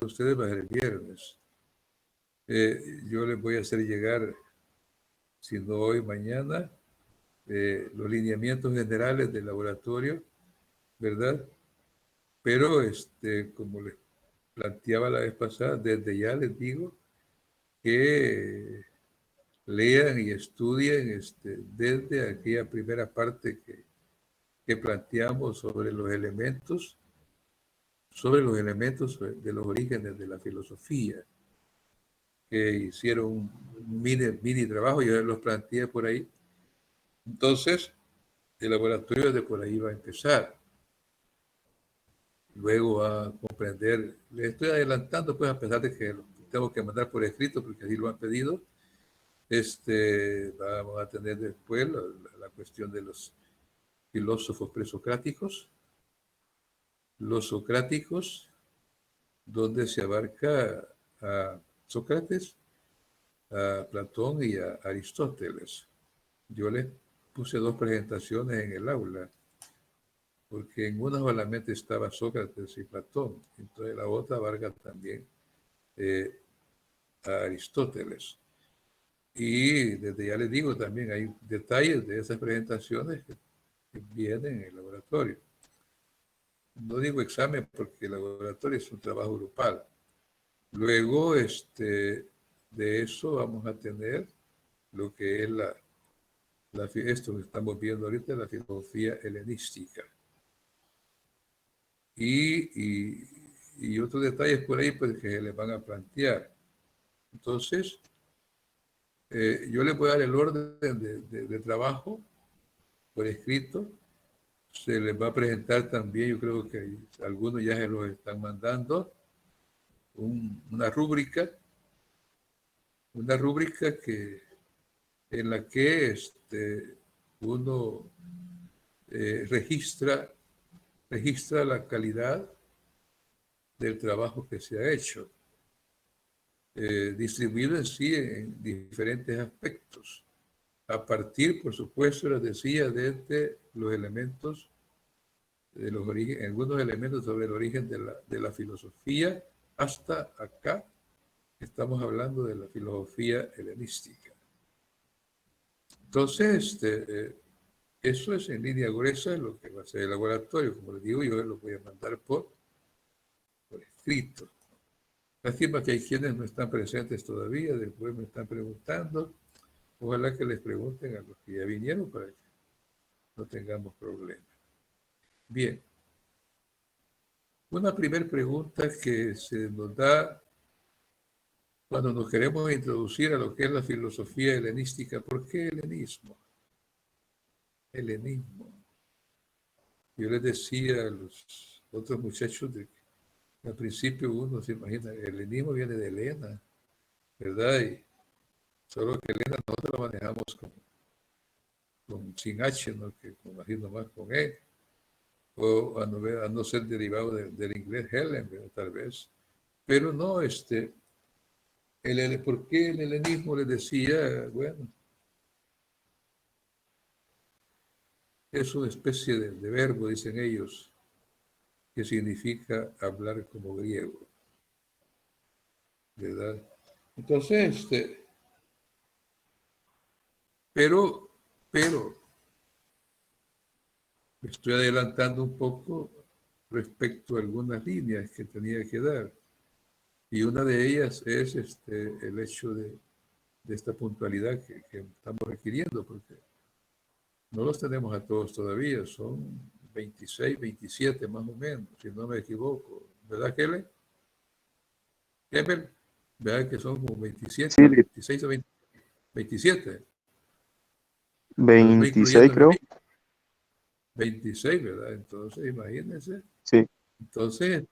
de ustedes va a ser el viernes. Yo les voy a hacer llegar, si no hoy, mañana, los lineamientos generales del laboratorio, ¿verdad? Pero, como les planteaba la vez pasada, desde ya les digo que lean y estudien desde aquella primera parte que planteamos sobre los elementos de los orígenes de la filosofía, que hicieron un mini trabajo, yo los planteé por ahí. Entonces, el laboratorio de por ahí va a empezar. Luego va a comprender, le estoy adelantando, pues a pesar de que lo tengo que mandar por escrito, porque así lo han pedido, vamos a tener después la cuestión de los filósofos presocráticos, los socráticos, donde se abarca a Sócrates, a Platón y a Aristóteles. Yo les puse 2 presentaciones en el aula, porque en una solamente estaba Sócrates y Platón, entonces la otra abarca también a Aristóteles. Y desde ya les digo, también hay detalles de esas presentaciones que vienen en el laboratorio. No digo examen porque el laboratorio es un trabajo grupal. Luego, de eso vamos a tener lo que es esto que estamos viendo ahorita, la filosofía helenística. Y otros detalles por ahí pues, que se les van a plantear. Entonces, yo les voy a dar el orden de trabajo por escrito. Se les va a presentar también, yo creo que algunos ya se los están mandando, una rúbrica en la que uno registra la calidad del trabajo que se ha hecho, distribuido en sí en diferentes aspectos, a partir, por supuesto, les decía, desde los elementos, algunos elementos sobre el origen de la filosofía, hasta acá estamos hablando de la filosofía helenística. Entonces, eso es en línea gruesa lo que va a ser el laboratorio. Como les digo, yo lo voy a mandar por escrito. Lástima que hay quienes no están presentes todavía, después me están preguntando. Ojalá que les pregunten a los que ya vinieron para que no tengamos problemas. Bien. Una primera pregunta que se nos da cuando nos queremos introducir a lo que es la filosofía helenística. ¿Por qué helenismo? Helenismo. Yo les decía a los otros muchachos de que al principio uno se imagina, el helenismo viene de Helena, ¿verdad? Y solo que Helena nosotros lo manejamos sin H, ¿no? Que imagino más con E, o a no ser derivado del inglés Helen, ¿verdad? Tal vez. Pero no, ¿por qué el helenismo? Les decía, bueno, es una especie de verbo, dicen ellos, que significa hablar como griego, ¿verdad? Entonces, pero, me estoy adelantando un poco respecto a algunas líneas que tenía que dar. Y una de ellas es el hecho de esta puntualidad que estamos requiriendo, porque no los tenemos a todos todavía, son 26, 27 más o menos, si no me equivoco. ¿Verdad, Kelly? Kevin, ¿verdad que son como 27, Sí, 26 o 27? Los estoy 26 incluyendo a creo. mí. 26, ¿verdad? Entonces, imagínense. Sí. Entonces,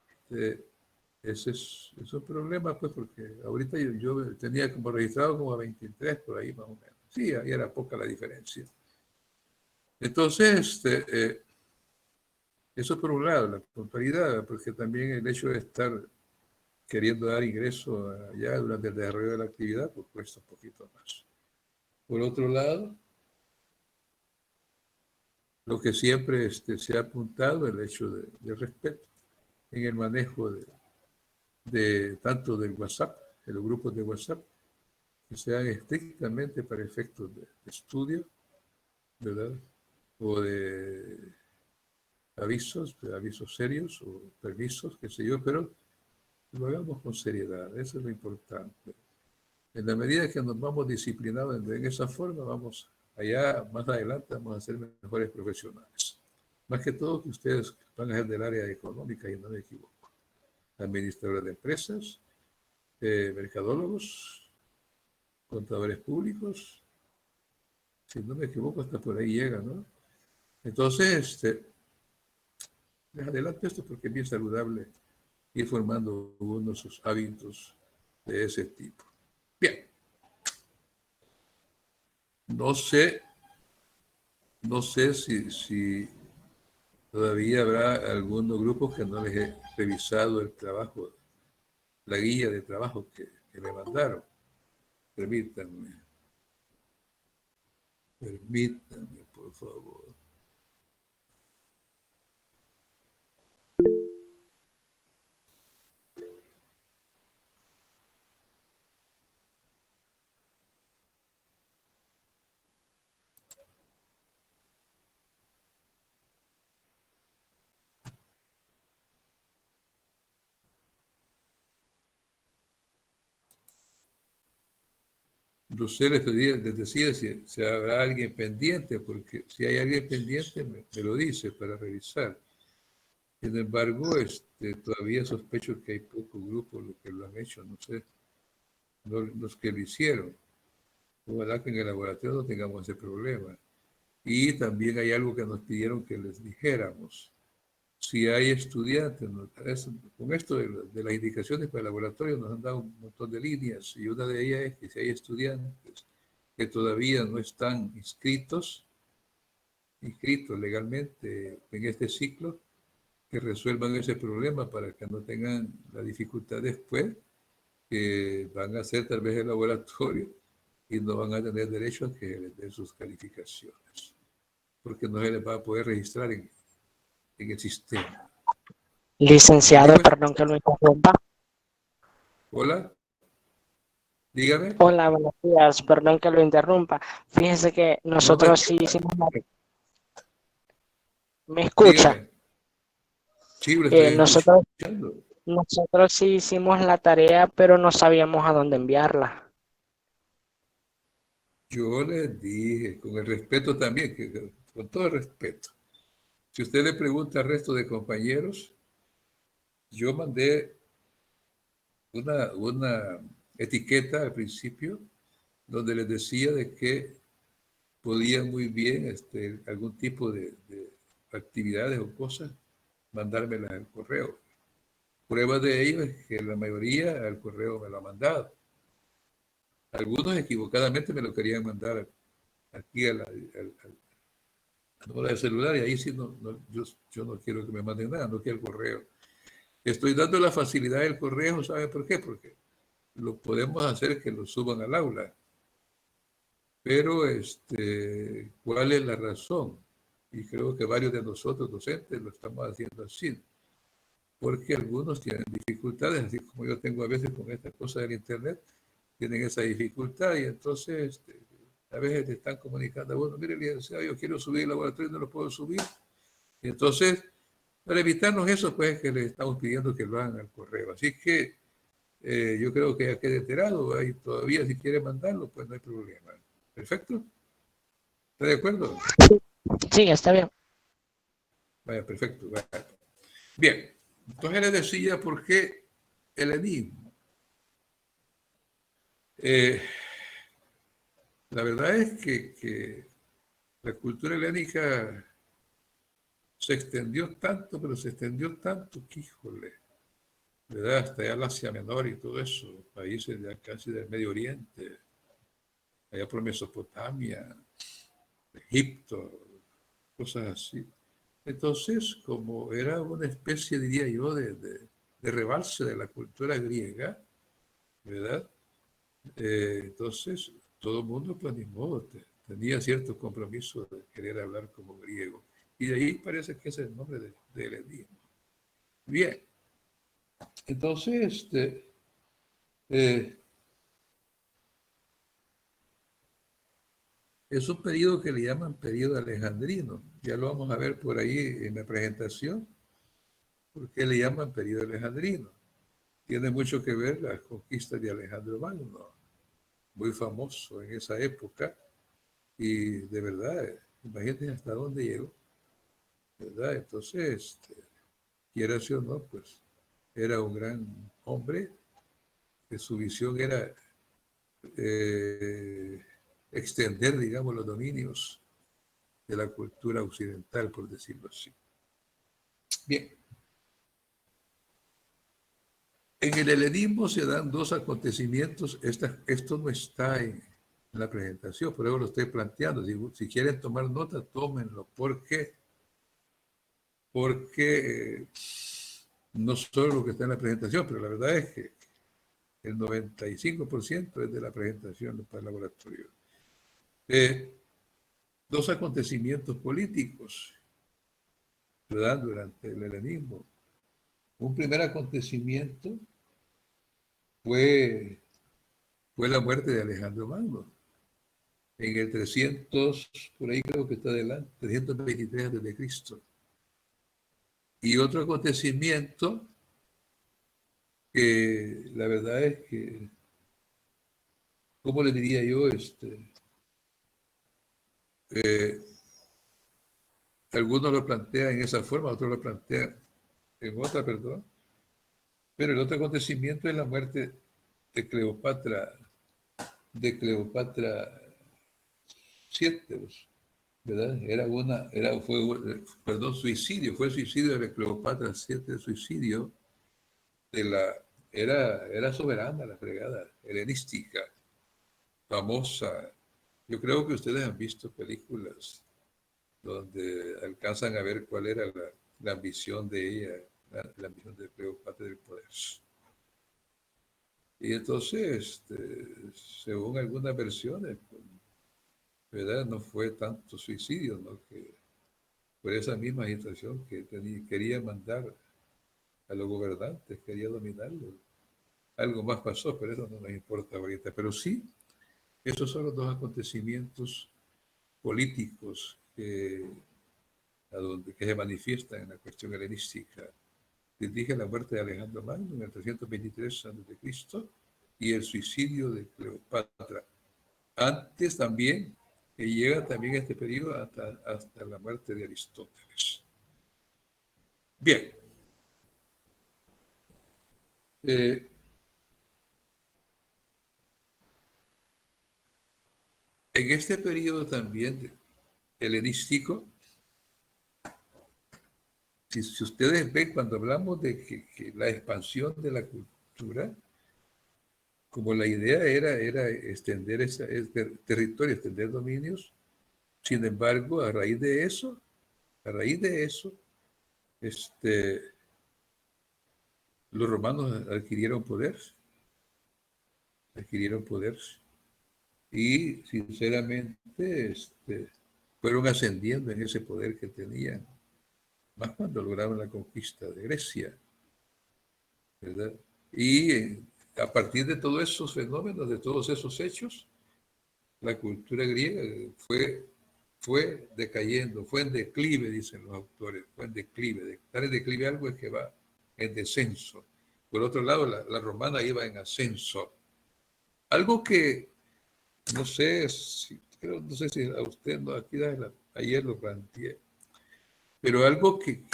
ese es un problema, pues, porque ahorita yo tenía como registrado como a 23 por ahí más o menos. Sí, ahí era poca la diferencia. Entonces, eso por un lado, la puntualidad, porque también el hecho de estar queriendo dar ingreso allá durante el desarrollo de la actividad, pues cuesta un poquito más. Por otro lado, lo que siempre se ha apuntado, el hecho del respeto en el manejo de tanto del WhatsApp, de los grupos de WhatsApp, que sean estrictamente para efectos de estudio, ¿verdad? O de avisos serios o permisos, qué sé yo, pero lo hagamos con seriedad, eso es lo importante. En la medida que nos vamos disciplinados en esa forma, vamos allá, más adelante vamos a ser mejores profesionales. Más que todo que ustedes van a ser del área económica y no me equivoco. Administradores de empresas, mercadólogos, contadores públicos, si no me equivoco hasta por ahí llega, ¿no? Entonces, les adelanto esto porque es bien saludable ir formando uno sus hábitos de ese tipo. Bien, no sé si todavía habrá algunos grupos que no les he revisado el trabajo, la guía de trabajo que me mandaron. Permítanme, por favor. Lucero les decía si habrá alguien pendiente, porque si hay alguien pendiente me lo dice para revisar. Sin embargo, todavía sospecho que hay pocos grupos los que lo han hecho, no sé, los que lo hicieron. Ojalá que en el laboratorio no tengamos ese problema. Y también hay algo que nos pidieron que les dijéramos. Si hay estudiantes, con esto de las indicaciones para el laboratorio nos han dado un montón de líneas y una de ellas es que si hay estudiantes que todavía no están inscritos legalmente en este ciclo, que resuelvan ese problema para que no tengan la dificultad después, que van a hacer tal vez el laboratorio y no van a tener derecho a que les den sus calificaciones, porque no se les va a poder registrar en el sistema. Licenciado, perdón que lo interrumpa. Hola, dígame. Hola, buenos días, perdón que lo interrumpa. Fíjense que nosotros sí hicimos ¿Me escucha? Dígame. Sí, lo estoy Nosotros escuchando. sí hicimos la tarea, pero no sabíamos a dónde enviarla. Yo les dije, con el respeto también, con todo el respeto, si usted le pregunta al resto de compañeros, yo mandé una etiqueta al principio donde les decía de que podían muy bien algún tipo de actividades o cosas mandármelas al correo. Prueba de ello es que la mayoría al correo me lo ha mandado. Algunos equivocadamente me lo querían mandar aquí al número de celular y ahí sí yo no quiero que me manden nada, no quiero el correo. Estoy dando la facilidad del correo, ¿sabe por qué? Porque lo podemos hacer que lo suban al aula. Pero ¿cuál es la razón? Y creo que varios de nosotros docentes lo estamos haciendo así, porque algunos tienen dificultades, así como yo tengo a veces con esta cosa del internet, tienen esa dificultad y entonces a veces te están comunicando, bueno, mire, licenciado, yo quiero subir el laboratorio y no lo puedo subir. Y entonces, para evitarnos eso, pues que les estamos pidiendo que lo hagan al correo. Así que yo creo que ya quede enterado, y todavía si quiere mandarlo, pues no hay problema. ¿Perfecto? ¿Está de acuerdo? Sí, está bien. Vaya, perfecto. Vaya. Bien, entonces les decía por qué el enigma. La verdad es que la cultura helénica se extendió tanto, pero se extendió tanto que, híjole, ¿verdad? Hasta allá el Asia Menor y todo eso, países ya casi del Medio Oriente, allá por Mesopotamia, Egipto, cosas así. Entonces, como era una especie, diría yo, de rebalse de la cultura griega, ¿verdad? Entonces, todo el mundo, pues ni modo, tenía cierto compromiso de querer hablar como griego. Y de ahí parece que es el nombre del enigma. Bien, Entonces, eh, es un periodo que le llaman periodo alejandrino. Ya lo vamos a ver por ahí en la presentación, porque le llaman periodo alejandrino. Tiene mucho que ver las conquistas de Alejandro Magno, muy famoso en esa época, y de verdad, imagínense hasta dónde llegó, ¿verdad? Entonces, quiera o no, pues era un gran hombre, que su visión era eh, extender, digamos, los dominios de la cultura occidental, por decirlo así. Bien, en el helenismo se dan dos acontecimientos. Esto no está en la presentación, por eso lo estoy planteando. Si quieren tomar nota, tómenlo. ¿Por qué? Porque no solo lo que está en la presentación, pero la verdad es que el 95% es de la presentación para el laboratorio. Dos acontecimientos políticos, ¿verdad? Durante el helenismo. Un primer acontecimiento fue, fue la muerte de Alejandro Magno en el 300, por ahí creo que está adelante, 323 a.C. de Cristo. Y otro acontecimiento que la verdad es que, ¿cómo le diría yo? Eh, Algunos lo plantean en esa forma, otros lo plantean en otra, perdón. Pero el otro acontecimiento es la muerte de Cleopatra, de Cleopatra VII, ¿verdad? Perdón, suicidio, fue el suicidio de Cleopatra VII, suicidio de era soberana la fregada, helenística, famosa. Yo creo que ustedes han visto películas donde alcanzan a ver cuál era la ambición de ella, la ambición de Cleopatra del poder. Y entonces, según algunas versiones, pues, ¿verdad? No fue tanto suicidio, ¿no? Que por esa misma agitación que quería mandar a los gobernantes, quería dominarlos. Algo más pasó, pero eso no nos importa ahorita. Pero sí, esos son los dos acontecimientos políticos que se manifiestan en la cuestión helenística. Les dije la muerte de Alejandro Magno en el 323 a.C. y el suicidio de Cleopatra. Antes también, que llega también este periodo hasta la muerte de Aristóteles. Bien, eh, en este periodo también helenístico, si ustedes ven cuando hablamos de que la expansión de la cultura, como la idea era extender ese territorio, extender dominios, sin embargo, a raíz de eso, este, los romanos adquirieron poder y sinceramente fueron ascendiendo en ese poder que tenían, más cuando lograron la conquista de Grecia, ¿verdad? Y a partir de todos esos fenómenos, de todos esos hechos, la cultura griega fue decayendo, fue en declive, dicen los autores, fue en declive. Estar en declive algo es que va en descenso. Por otro lado, la romana iba en ascenso. Algo que no sé si a usted, no, aquí ayer lo planteé, pero algo que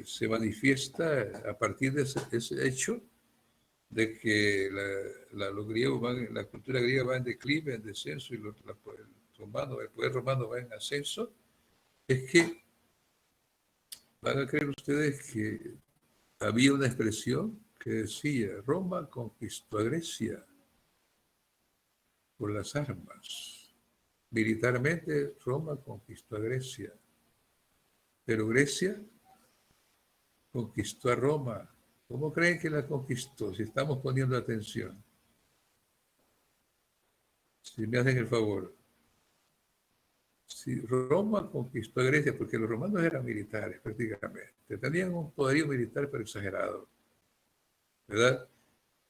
se manifiesta a partir de ese hecho de que la cultura griega va en declive, en descenso, y el poder romano va en ascenso, es que van a creer ustedes que había una expresión que decía, Roma conquistó a Grecia por las armas. Militarmente, Roma conquistó a Grecia, pero Grecia conquistó a Roma. ¿Cómo creen que la conquistó? Si estamos poniendo atención, si me hacen el favor. Si Roma conquistó a Grecia, porque los romanos eran militares prácticamente, tenían un poderío militar pero exagerado. ¿verdad?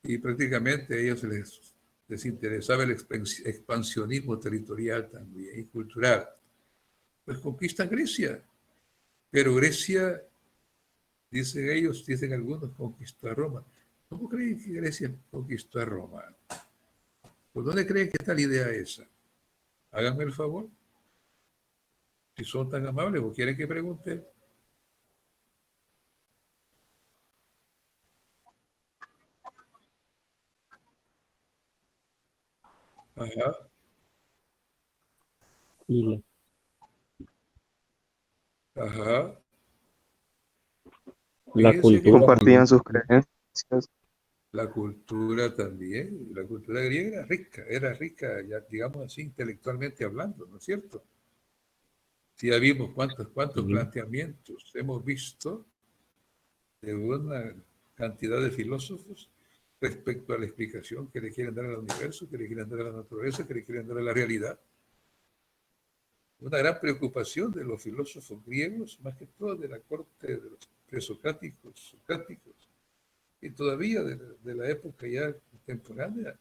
Y prácticamente a ellos les interesaba el expansionismo territorial también y cultural. Pues conquistan Grecia, pero Grecia, dicen ellos, dicen algunos, conquistó a Roma. ¿Cómo creen que Grecia conquistó a Roma? ¿Por dónde creen que está la idea esa? Háganme el favor, si son tan amables o quieren que pregunte. Ajá, Y ajá. la Fíjense que cultura Compartían también. sus creencias. la cultura también, la cultura griega era rica, ya, digamos así, intelectualmente hablando, ¿no es cierto? Si ya vimos cuántos Sí, planteamientos hemos visto de una cantidad de filósofos respecto a la explicación que le quieren dar al universo, que le quieren dar a la naturaleza, que le quieren dar a la realidad. Una gran preocupación de los filósofos griegos, más que todo de la corte de los presocráticos, socráticos, y todavía de la época ya contemporánea.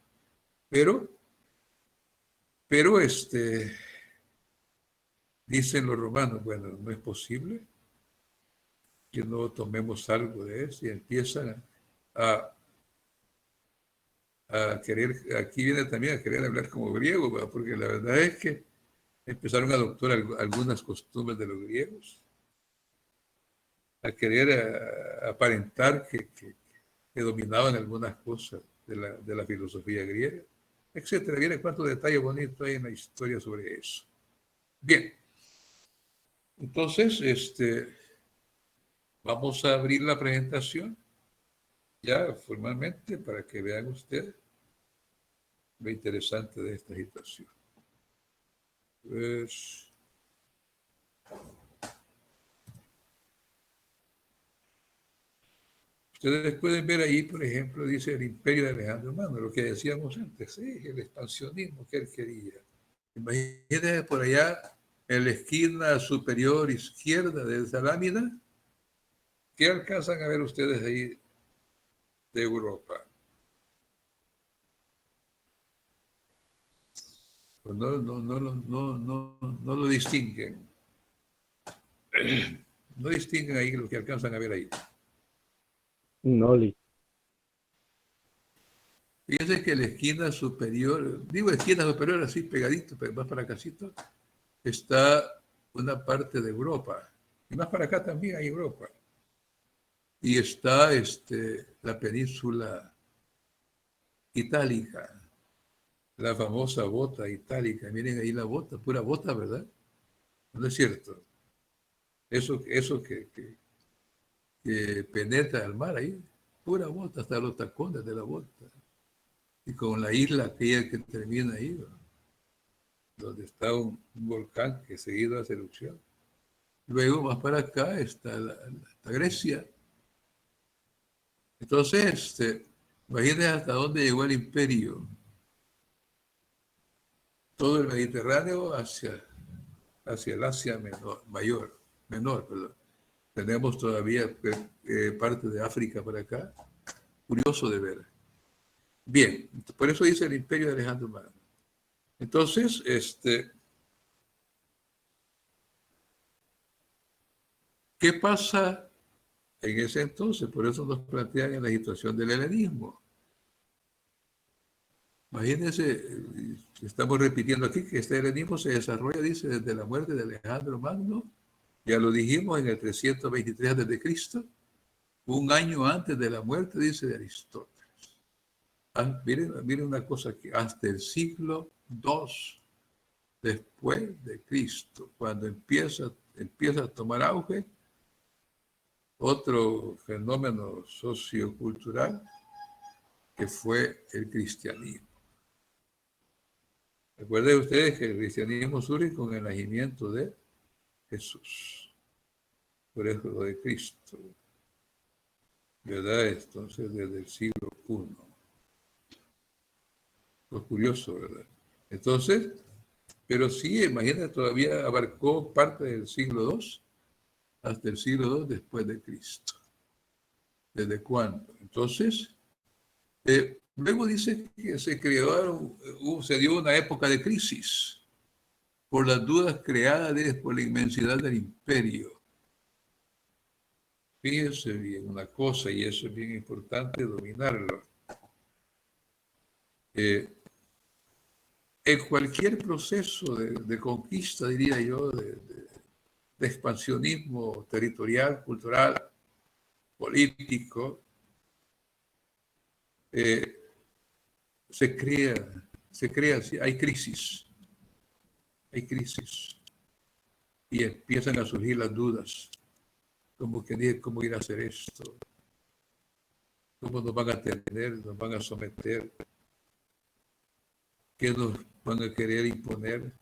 Pero, pero dicen los romanos, bueno, no es posible que no tomemos algo de eso y empiezan a, a querer, aquí viene también a querer hablar como griego, ¿verdad? Porque la verdad es que empezaron a adoptar algunas costumbres de los griegos, a querer aparentar que dominaban algunas cosas de la filosofía griega, etcétera. Viene cuántos detalles bonitos hay en la historia sobre eso. Bien, entonces, vamos a abrir la presentación ya formalmente para que vean ustedes lo interesante de esta situación. Pues, ustedes pueden ver ahí, por ejemplo, dice el imperio de Alejandro Magno, lo que decíamos antes, sí, el expansionismo que él quería. Imagínense por allá, en la esquina superior izquierda de esa lámina, ¿qué alcanzan a ver ustedes ahí de Europa? Pues no lo distinguen. No distinguen ahí lo que alcanzan a ver ahí. Noli. Fíjense que la esquina superior, digo esquina superior así pegadito, pero más para acácito, está una parte de Europa. Y más para acá también hay Europa. Y está la península itálica, la famosa bota itálica. Miren ahí la bota, pura bota, ¿verdad? ¿No es cierto? Eso que penetra el mar ahí, pura bota, hasta los tacones de la bota. Y con la isla aquella que termina ahí, ¿verdad? Donde está un volcán que seguido hace erupción. Luego, más para acá, está está Grecia. Entonces, imagínense hasta dónde llegó el imperio. Todo el Mediterráneo hacia el Asia menor, perdón. Tenemos todavía parte de África para acá. Curioso de ver. Bien, por eso dice el imperio de Alejandro Magno. Entonces, ¿qué pasa en ese entonces? Por eso nos plantean en la situación del helenismo. Imagínense, estamos repitiendo aquí que este helenismo se desarrolla, dice, desde la muerte de Alejandro Magno, ya lo dijimos en el 323 a.C., un año antes de la muerte, dice, de Aristóteles. Miren una cosa aquí, hasta el siglo II después de Cristo, cuando empieza a tomar auge otro fenómeno sociocultural que fue el cristianismo. Recuerden ustedes que el cristianismo surge con el nacimiento de Jesús, por eso lo de Cristo, ¿verdad? Entonces, desde el siglo I. Lo curioso, ¿verdad? Entonces, pero sí, imagínate, todavía abarcó parte del siglo II hasta el siglo II después de Cristo. ¿Desde cuándo? Entonces, Luego dice que se dio una época de crisis por las dudas creadas por la inmensidad del imperio. Fíjense bien una cosa, y eso es bien importante dominarlo. En cualquier proceso de conquista, diría yo, de expansionismo territorial, cultural, político, se crea, hay crisis, y empiezan a surgir las dudas, como que cómo ir a hacer esto, cómo nos van a atender, nos van a someter, qué nos van a querer imponer,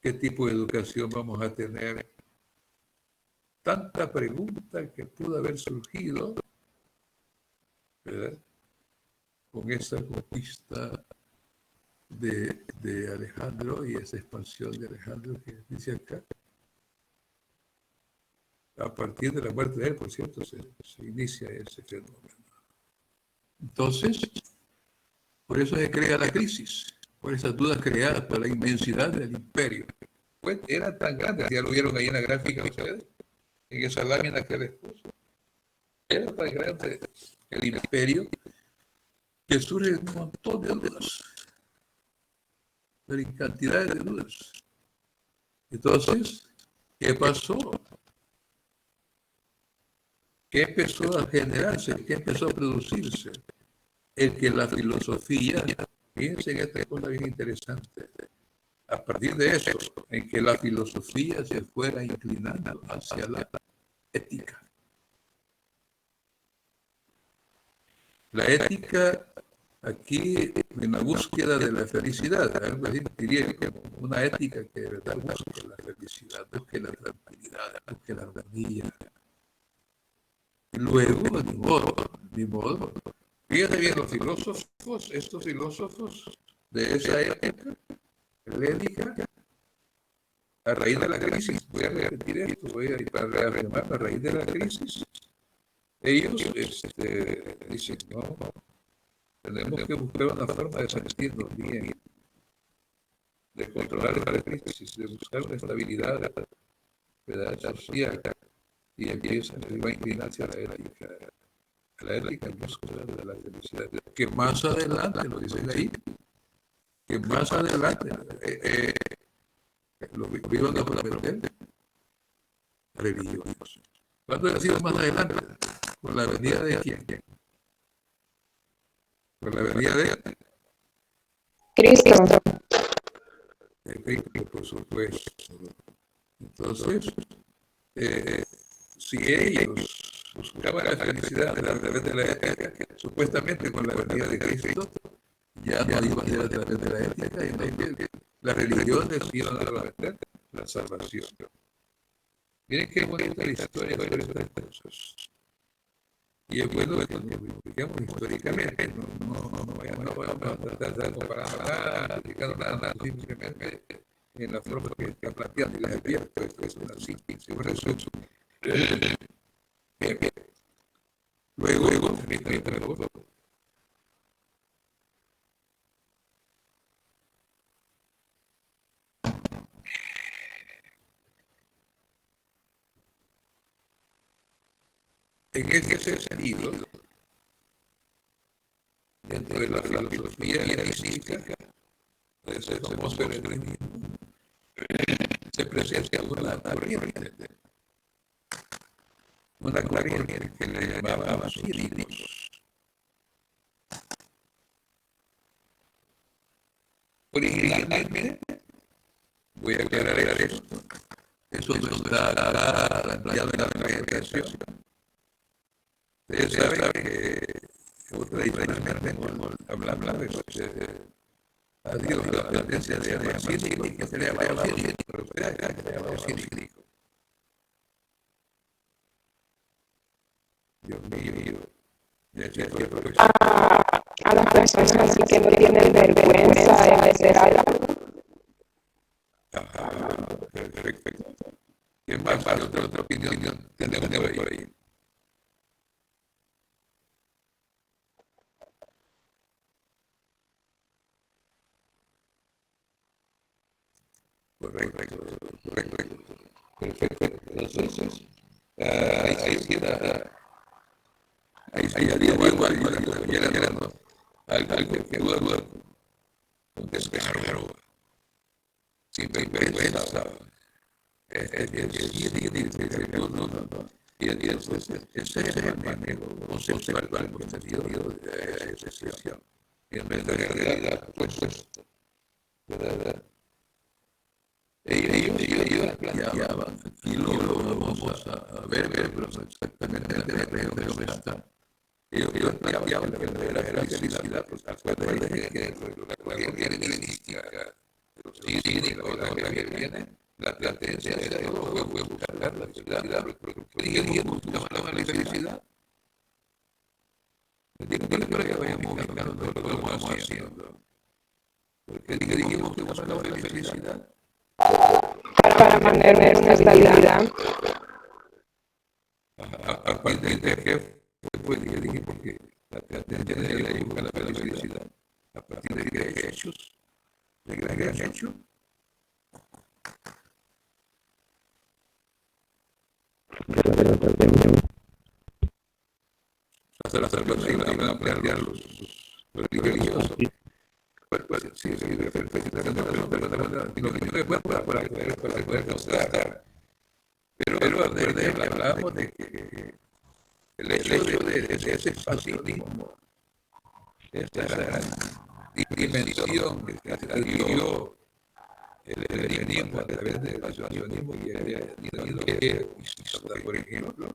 qué tipo de educación vamos a tener. Tanta pregunta que pudo haber surgido, ¿verdad?, con esa conquista de Alejandro y esa expansión de Alejandro que dice acá. A partir de la muerte de él, por cierto, se inicia ese fenómeno. Entonces, por eso se crea la crisis, por esas dudas creadas por la inmensidad del imperio. Pues era tan grande, ya lo vieron ahí en la gráfica ustedes, en esa lámina que les puse. Era tan grande el imperio que surgen un montón de dudas, pero cantidades de dudas. Entonces, ¿qué pasó? ¿Qué empezó a generarse? ¿Qué empezó a producirse? El que la filosofía, fíjense en esta cosa bien interesante, a partir de eso, en que la filosofía se fuera inclinando hacia la ética. La ética aquí en la búsqueda de la felicidad, algo así diría como una ética que de verdad busque la felicidad, busque la tranquilidad, busque la armonía. Y luego, ni modo. Fíjense bien los filósofos, estos filósofos de esa época helénica, a raíz de la crisis, voy a repetir esto, voy a ir para reafirmar, a raíz de la crisis, ellos dicen, no, tenemos que buscar una forma de sentirnos bien, de controlar la crisis, de buscar una estabilidad, ¿verdad?, social, y empiezan a inclinarse a la ética en búsqueda de la felicidad, que más adelante, lo dicen ahí, que más adelante lo iban a aprender religiosos. ¿Cuándo ha sido más adelante? Con la venida de quién? Con la venida de Cristo. Cristo, por supuesto. Entonces, si ellos buscaban la felicidad a través de la ética, supuestamente con la venida de Cristo, ya no iba a ser a través de la ética, y también las religiones iban a prometer la salvación. Miren qué bonita la historia sobre estas cosas. Y es bueno que lo expliquemos históricamente, no vamos a tratar de comparar nada, explicando nada, simplemente en la forma que está planteando, y les advierto, esto es una síntesis, un resumen. Bien. Luego, permítanme, por favor. En ese sentido, dentro de la filosofía mística, de ese famoso helenismo, se presenta una corriente que le llamaban cínicos. Originalmente, voy a aclarar esto, eso no está planteado en la presentación. Ustedes saben que tradicionalmente hablamos a Dios la tendencia de llamar cínico, que se le llama cínico, pero usted acá que se llama cínico. Dios mío, A las personas así que no tienen vergüenza de hacer algo. Perfecto. ¿Quién más? Otra opinión tenemos por ahí. Correcto. Perfecto. Entonces, ahí queda. Ahí haría igual, algo que actúa con descaro, sin vergüenza. Y entonces, ese es el manejo conceptual del sentido de esa expresión. Y en nuestra realidad, pues, ¿verdad? Ellos planteaban, aquí lo vamos a ver, pero no exactamente en la región está. Ellos planteaban la verdadera felicidad, pues acuérdense que la corriente helenística, los cínicos, la que viene, la tendencia de Europa fue buscar la felicidad, porque ellos buscaban la felicidad. Digo para que vayamos ubicando lo que vamos haciendo. Porque dijimos que buscaban la felicidad. Para mantener una estabilidad. A partir de qué fue que dije, porque la tendencia de ellos buscar la felicidad. A partir de qué hechos, de gran hecho. Hasta la salvación la van a plantear los religiosos. Sí, perfectamente, para poder constatar. Pero hablamos de que el hecho de ese fascismo, esta dimensión que adquirió el helenismo a través del nacionalismo y el ideología, por ejemplo,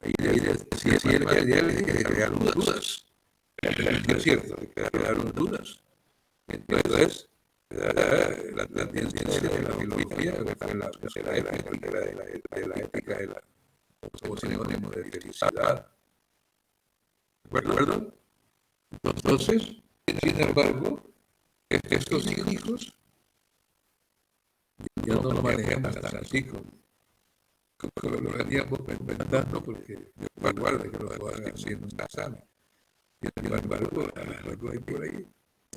ahí decía que crearon dudas. Es cierto, crearon dudas. Entonces, la tendencia de la filosofía fue la ética como sinónimo de felicidad. ¿De acuerdo? Entonces, sin embargo, estos cínicos ya no lo manejamos tan así como lo veníamos inventando, porque me guarda que lo hagan así en una sala. Sin embargo, algo hay por ahí.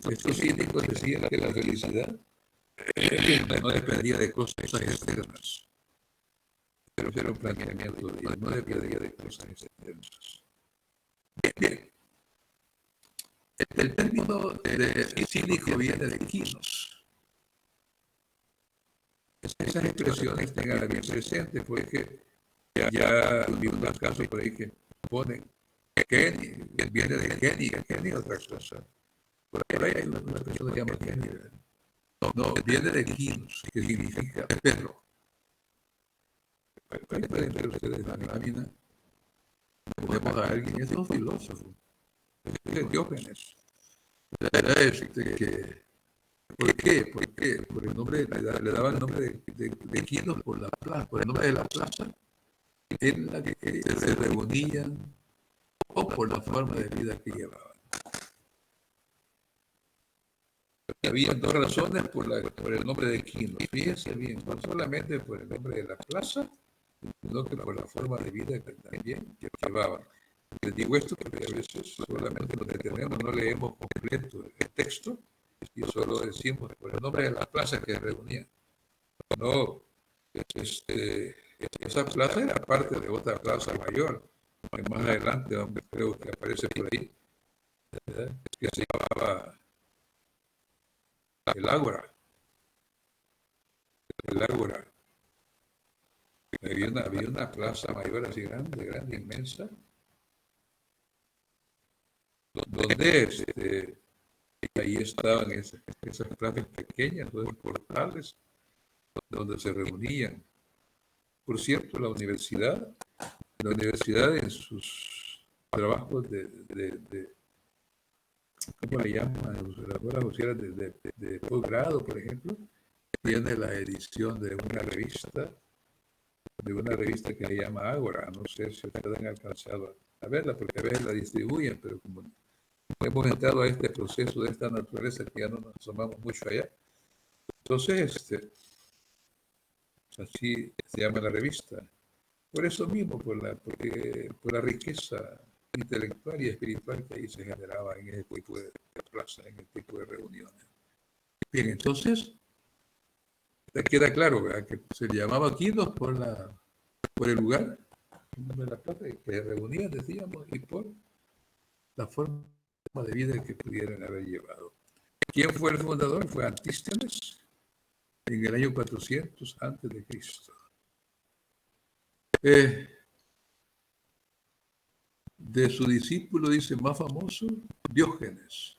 Estos cínicos decían que la felicidad no dependía de cosas externas, pero era un planteamiento y no dependía de cosas externas. Bien. El término de cínico viene de quinos. Esas expresiones tengan bien presentes, porque ya vi unos casos por ahí que ponen Kenny, que viene de Kenny es otra cosa. Por ahí hay una expresión que se llama Kenny. No, viene de quinos, que significa perro. Ahí pueden ver ustedes la lámina. Tenemos a alguien, es un filósofo, es Diógenes. ¿Por qué? Por el nombre, le daba el nombre de Quinos por la plaza, por el nombre de la plaza en la que se reunían o por la forma de vida que llevaban. Había dos razones por el nombre de Quinos. Fíjense bien, no solamente por el nombre de la plaza, sino que por la forma de vida que también llevaban. Les digo esto porque a veces solamente nos detenemos, no leemos completo el texto y solo decimos por el nombre de la plaza que reunían. No, esa plaza era parte de otra plaza mayor, que más adelante creo que aparece por ahí, ¿verdad? Que se llamaba el Ágora. El Ágora. Había una plaza mayor así grande, inmensa, donde ahí estaban esas plazas pequeñas, esos portales, donde se reunían. Por cierto, la universidad en sus trabajos ¿cómo le llaman? Las horas sociales de posgrado, por ejemplo, tiene la edición de una revista que se llama Ágora. No sé si ustedes han alcanzado a verla, porque a veces la distribuyen, pero como hemos entrado a este proceso de esta naturaleza que ya no nos asomamos mucho allá. Entonces, así se llama la revista. Por eso mismo, por la riqueza intelectual y espiritual que ahí se generaba en ese tipo de plaza, en ese tipo de reuniones. Bien, entonces, queda claro, ¿verdad? Que se llamaba Quinos por el lugar de la plata que se reunían, decíamos, y por la forma de vida que pudieran haber llevado. ¿Quién fue el fundador? Fue Antístenes en el año 400 antes de Cristo. De su discípulo, dice, más famoso, Diógenes.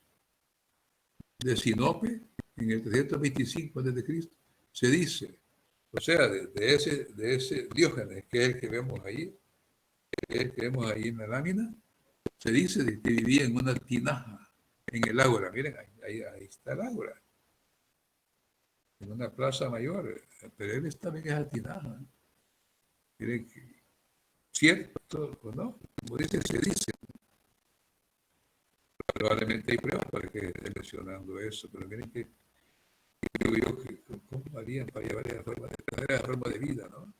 De Sinope, en el 325 antes de Cristo, se dice, o sea, de ese Diógenes, que es el que vemos ahí, en la lámina, se dice que vivía en una tinaja, en el ágora. Miren, ahí está el ágora, en una plaza mayor, pero él estaba en esa tinaja. Miren, ¿cierto o no? Como dice, se dice. Probablemente hay pruebas para que esté mencionando eso, pero miren que digo yo que cómo harían para llevar esa forma de vida, ¿no?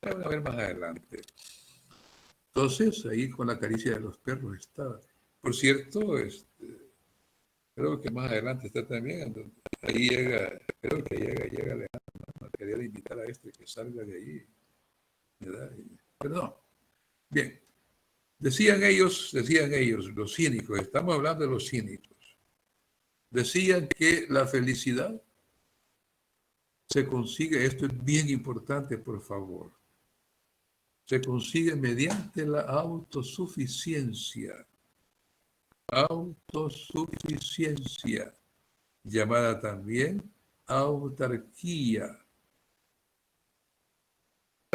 Vamos a ver más adelante. Entonces, ahí con la caricia de los perros estaba. Por cierto, creo que más adelante está también, ahí llega, creo que llega Alejandro, ¿no? Quería invitar a que salga de ahí, ¿verdad? Pero no. Bien. Decían ellos, los cínicos, estamos hablando de los cínicos, decían que la felicidad se consigue, esto es bien importante, por favor, se consigue mediante la autosuficiencia, llamada también autarquía.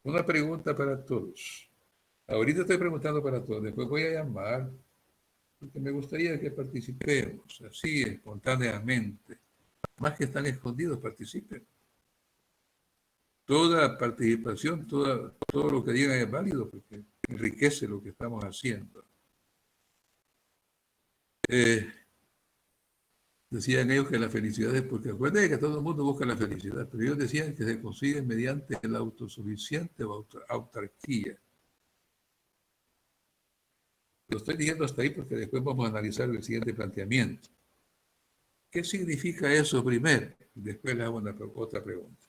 Una pregunta para todos. Ahorita estoy preguntando para todos, después voy a llamar, porque me gustaría que participemos, así, espontáneamente. Más que están escondidos, participen. Toda participación, todo lo que digan es válido, porque enriquece lo que estamos haciendo. Decían ellos que la felicidad es porque acuérdense que todo el mundo busca la felicidad, pero ellos decían que se consigue mediante la autosuficiente o autarquía. Lo estoy diciendo hasta ahí porque después vamos a analizar el siguiente planteamiento. ¿Qué significa eso primero? Después les hago otra pregunta.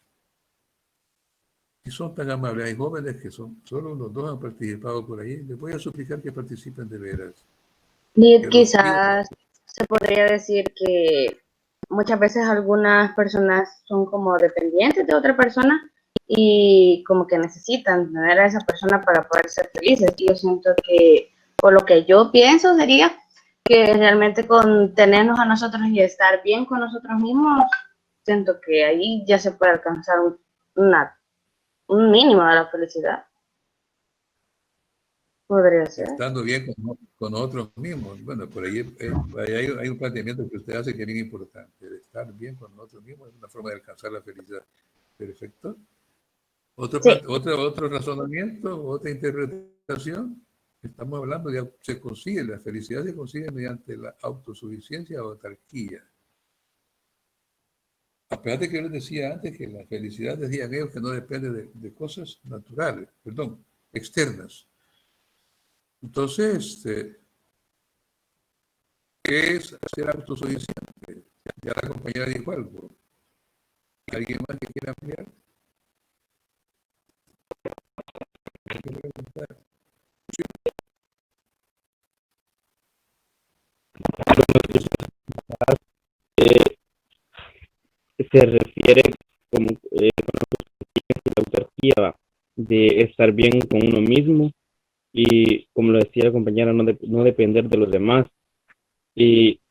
Si son tan amables, hay jóvenes que solo los dos han participado por ahí, les voy a suplicar que participen de veras. Y quizás se podría decir que muchas veces algunas personas son como dependientes de otra persona y como que necesitan tener a esa persona para poder ser felices. Y yo siento que, por lo que yo pienso, sería que realmente con tenernos a nosotros y estar bien con nosotros mismos, siento que ahí ya se puede alcanzar un mínimo de la felicidad. Podría ser. Estando bien con nosotros mismos. Bueno, por ahí hay un planteamiento que usted hace que es bien importante. El estar bien con nosotros mismos es una forma de alcanzar la felicidad. Perfecto. Otro razonamiento, otra interpretación. Estamos hablando de la felicidad se consigue mediante la autosuficiencia o autarquía. A pesar de que yo les decía antes que la felicidad, decían ellos, que no depende de cosas naturales, externas. Entonces, ¿qué es ser autosuficiente? Ya la compañera dijo algo. ¿Alguien más que quiera ampliar? Se refiere como la autarquía de estar bien con uno mismo y, como lo decía la compañera, no depender de los demás y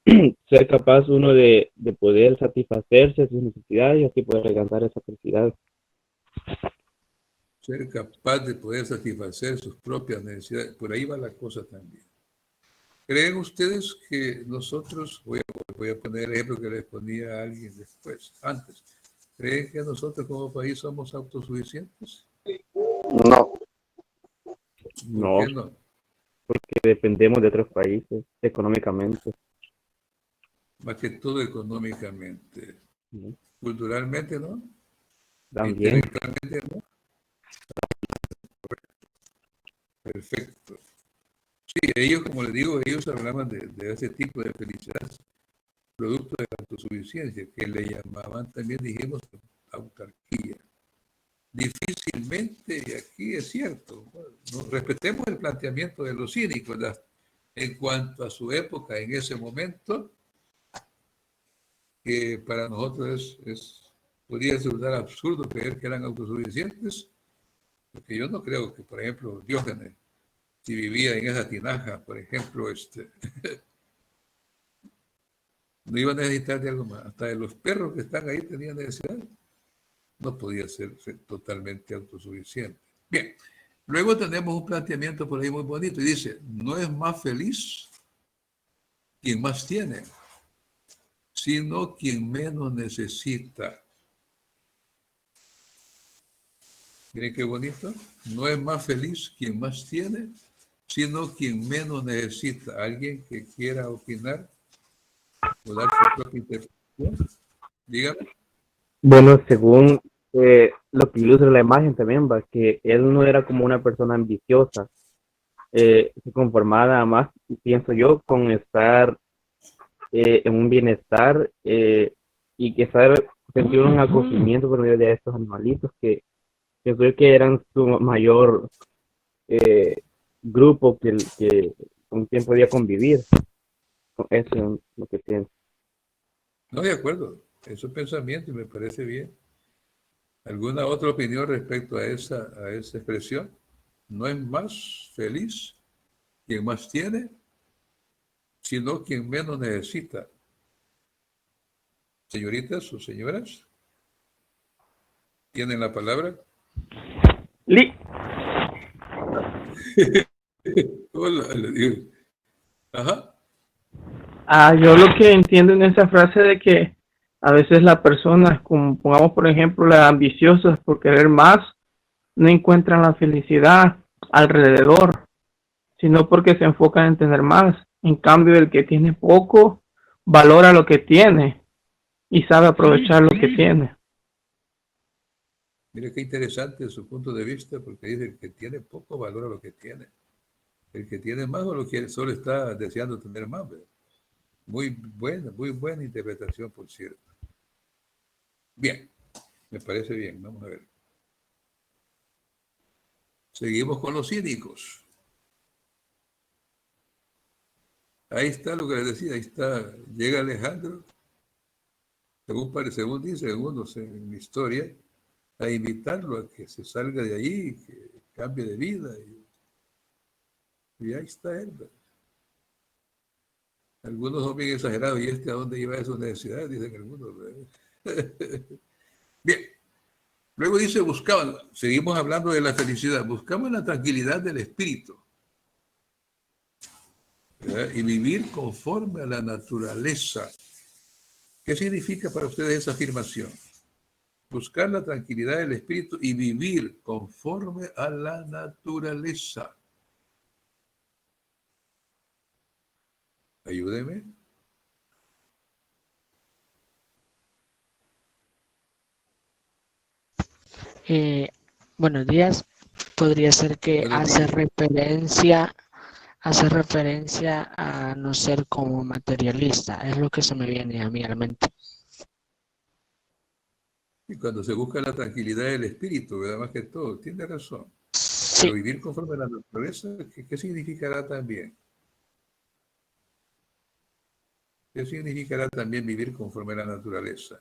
ser capaz uno de poder satisfacerse sus necesidades y así poder alcanzar esa felicidad. Ser capaz de poder satisfacer sus propias necesidades. Por ahí va la cosa también. ¿Creen ustedes que nosotros, voy a poner el ejemplo que les ponía a alguien antes, ¿creen que nosotros como país somos autosuficientes? No. No, ¿Por qué no? porque dependemos de otros países económicamente. Más que todo económicamente. ¿No? Culturalmente, ¿no? También. Intelectualmente, ¿no? Perfecto. Sí, ellos, como les digo, ellos hablaban de ese tipo de felicidad. producto de la autosuficiencia, que le llamaban también, dijimos, autarquía. Difícilmente, y aquí es cierto, no, respetemos el planteamiento de los cínicos, en cuanto a su época, en ese momento, que para nosotros podría resultar absurdo creer que eran autosuficientes, porque yo no creo que, por ejemplo, Diógenes, si vivía en esa tinaja, por ejemplo, no iba a necesitar de algo más. Hasta de los perros que están ahí tenían necesidad. No podía ser totalmente autosuficiente. Bien, luego tenemos un planteamiento por ahí muy bonito y dice, no es más feliz quien más tiene, sino quien menos necesita. Miren qué bonito. No es más feliz quien más tiene, sino quien menos necesita. ¿Alguien que quiera opinar o dar su propia interpretación? Dígame. Bueno, según lo que ilustra la imagen también, va, que él no era como una persona ambiciosa, se conformaba nada más, pienso yo, con estar en un bienestar y que saber sentir un acogimiento por medio de estos animalitos que pienso que eran su mayor eh, grupo que con quien podía convivir. Eso es lo que pienso. No, de acuerdo. Es un pensamiento y me parece bien. ¿Alguna otra opinión respecto a esa expresión? No es más feliz quien más tiene, sino quien menos necesita. Señoritas o señoras, ¿tienen la palabra? Hola, le digo. Ajá. Yo lo que entiendo en esa frase de que a veces las personas, como pongamos por ejemplo las ambiciosas por querer más, no encuentran la felicidad alrededor, sino porque se enfocan en tener más. En cambio, el que tiene poco valora lo que tiene y sabe aprovechar lo que tiene. Mire qué interesante su punto de vista, porque dice el que tiene poco valora lo que tiene. El que tiene más o lo quiere, solo está deseando tener más. ¿Verdad? Muy buena interpretación, por cierto. Bien, me parece bien. Vamos a ver. Seguimos con los cínicos. Ahí está lo que les decía, ahí está, llega Alejandro, según dice algunos en mi historia, a invitarlo a que se salga de allí, que cambie de vida. Y ahí está él. ¿Verdad? Algunos son bien exagerados, ¿y a dónde iba a sus necesidades? Dicen algunos. Bien, luego dice, buscaban, seguimos hablando de la felicidad, buscamos la tranquilidad del espíritu, ¿verdad? Y vivir conforme a la naturaleza. ¿Qué significa para ustedes esa afirmación? Buscar la tranquilidad del espíritu y vivir conforme a la naturaleza. Ayúdeme. Buenos días. Podría ser que Buenos días. hace referencia a no ser como materialista. Es lo que se me viene a mí a la mente. Y cuando se busca la tranquilidad del espíritu, ¿verdad? Más que todo, tiene razón. Pero Sí, vivir conforme a la naturaleza, ¿qué significará también? ¿Qué significará también vivir conforme a la naturaleza?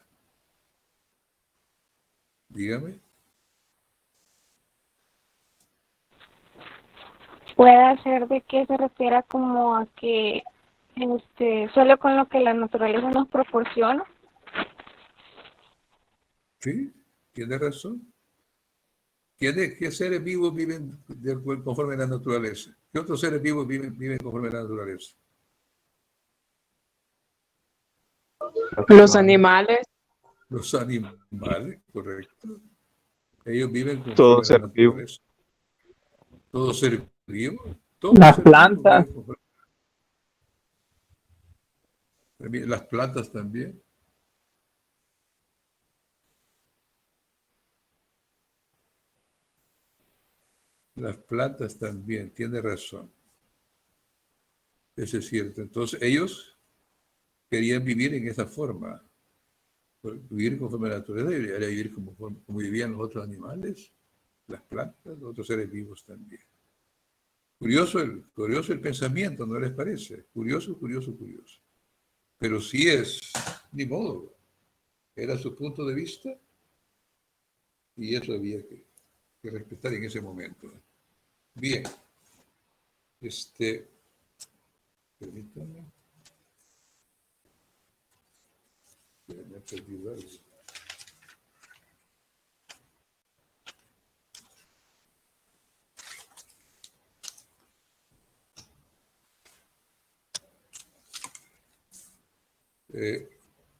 Dígame. Puede ser de que se refiera como a que solo con lo que la naturaleza nos proporciona. Sí, tiene razón. ¿Qué seres vivos viven conforme a la naturaleza? ¿Qué otros seres vivos viven conforme a la naturaleza? los animales. Los animales, correcto. Ellos viven Todo conforme a la ser vivo. naturaleza. Todo ser vivo, todo Las ser vivo plantas, vive conforme. Las plantas también. Las plantas también, tiene razón. Eso es cierto. Entonces, ellos querían vivir en esa forma. Vivir conforme a la naturaleza, era vivir como vivían los otros animales, las plantas, los otros seres vivos también. Curioso el pensamiento, ¿no les parece? Curioso. Pero sí es, ni modo, era su punto de vista y eso había que respetar en ese momento. Bien, permítanme. Me he perdido algo.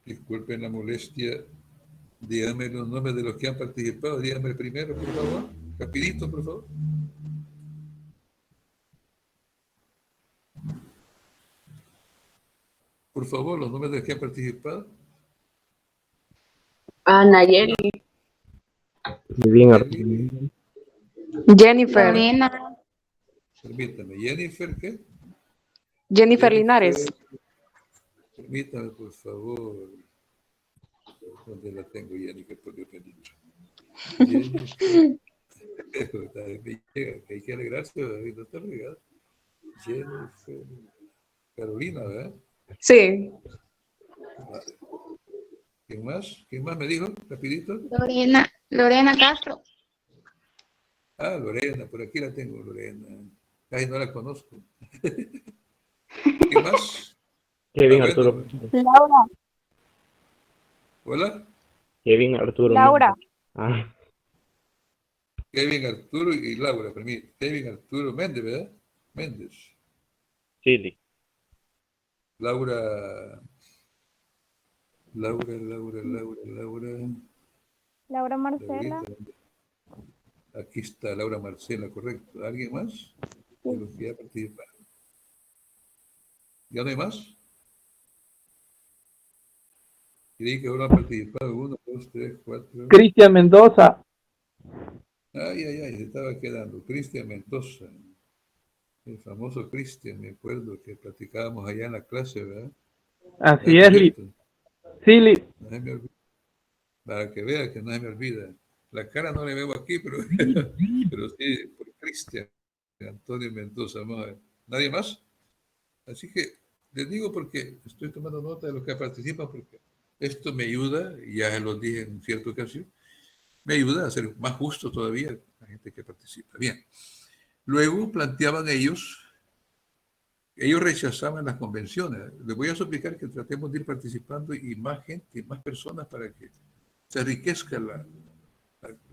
Disculpen la molestia, díganme los nombres de los que han participado, díganme el primero, por favor, rapidito, por favor. Por favor, los nombres de los que han participado. Nayeli. Bien, Jennifer. Lorena. Permítame, Jennifer, ¿qué? Jennifer Linares. Permítame, por favor. ¿Dónde la tengo, Jennifer? Por Dios bendito. Jennifer. Me llega, que hay que alegrarse, no está regado. Jennifer. Carolina, ¿verdad? Sí. Vale. ¿Quién más? ¿Quién más me dijo? Rapidito. Lorena Castro. Ah, Lorena, por aquí la tengo, Lorena. Casi no la conozco. ¿Quién más? Kevin Ah, Arturo. bueno. Laura. Hola. Kevin Arturo. Laura. Ah, Kevin Arturo y Laura, permítame. Kevin Arturo Méndez, ¿verdad? Méndez. sí. Laura. Laura Marcela. Laurita. Aquí está Laura Marcela, correcto. ¿Alguien más? De los que ya participaron. ¿Ya no hay más? Creí que ahora han participado 1, 2, 3, 4. Cristian Mendoza. Ay, se estaba quedando. Cristian Mendoza. El famoso Cristian, me acuerdo que platicábamos allá en la clase, ¿verdad? Así es, sí, No se me olvida. Para que vea que no se me olvida. La cara no le veo aquí, pero, pero sí, por Cristian Antonio Mendoza. Vamos a ver. ¿Nadie más? Así que les digo porque estoy tomando nota de los que participan, porque esto me ayuda, y ya lo dije en cierta ocasión, me ayuda a ser más justo todavía la gente que participa. Bien. Luego planteaban ellos rechazaban las convenciones. Les voy a suplicar que tratemos de ir participando y más gente, y más personas para que se enriquezca la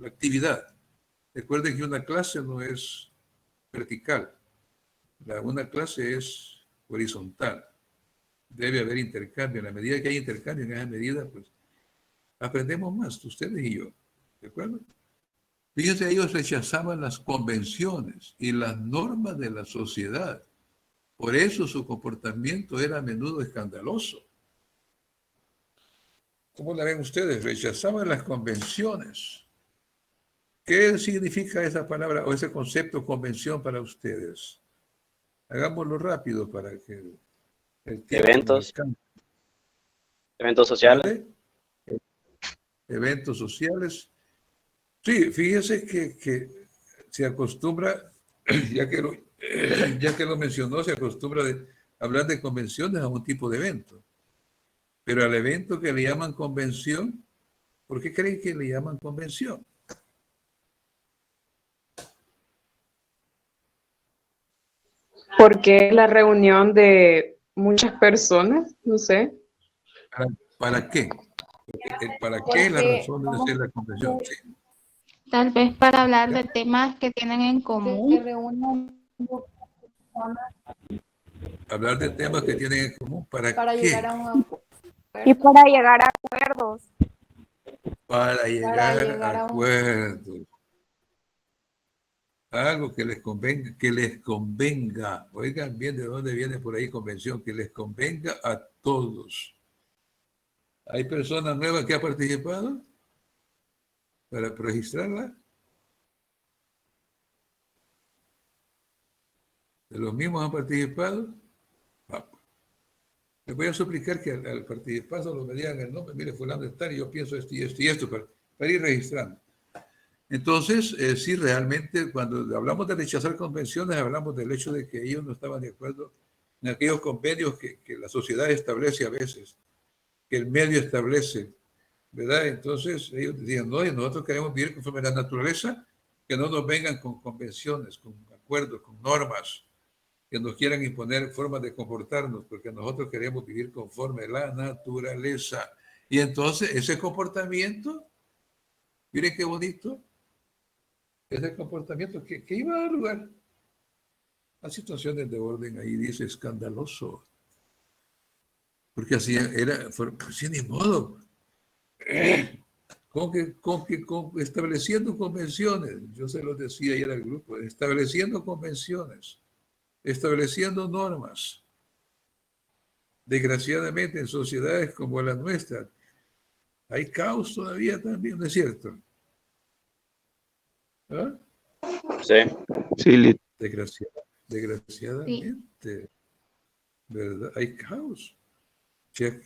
actividad. Recuerden que una clase no es vertical, una clase es horizontal. Debe haber intercambio. En la medida que hay intercambio, en esa medida, pues aprendemos más, ustedes y yo. ¿De acuerdo? Fíjense, ellos rechazaban las convenciones y las normas de la sociedad. Por eso su comportamiento era a menudo escandaloso. ¿Cómo la ven ustedes? Rechazaban las convenciones. ¿Qué significa esa palabra o ese concepto convención para ustedes? Hagámoslo rápido para que el tiempo nos alcance. Eventos sociales. ¿Vale? Eventos sociales. Sí, fíjese que se acostumbra, ya que lo mencionó, se acostumbra a hablar de convenciones a un tipo de evento. Pero al evento que le llaman convención, ¿por qué creen que le llaman convención? Porque es la reunión de muchas personas, no sé. ¿Para qué? ¿Para qué es la razón de hacer la convención? Sí. Tal vez para hablar de temas que tienen en común. Hablar de temas que tienen en común. ¿Para qué? Llegar a un acuerdo. Y para llegar a acuerdos. Para llegar a acuerdos. Algo que les convenga. Oigan bien de dónde viene por ahí convención, que les convenga a todos. ¿Hay personas nuevas que han participado para registrarla? ¿De los mismos han participado? Les voy a suplicar que al participar solo me digan el nombre, mire, fulano de tal, y yo pienso esto y esto y esto, para ir registrando. Entonces, sí, realmente, cuando hablamos de rechazar convenciones, hablamos del hecho de que ellos no estaban de acuerdo en aquellos convenios que la sociedad establece a veces, que el medio establece, ¿verdad? Entonces, ellos decían, no, y nosotros queremos vivir conforme a la naturaleza, que no nos vengan con convenciones, con acuerdos, con normas, que nos quieran imponer formas de comportarnos, porque nosotros queremos vivir conforme a la naturaleza. Y entonces, ese comportamiento, miren qué bonito, ese comportamiento que iba a dar lugar a situaciones de orden, ahí dice escandaloso, porque así era, pues, ni modo, estableciendo convenciones, yo se los decía ayer al grupo, estableciendo convenciones, estableciendo normas. Desgraciadamente en sociedades como la nuestra hay caos todavía también, ¿no es cierto? ¿Ah? Sí. Sí, Desgraciadamente, ¿verdad? Hay caos.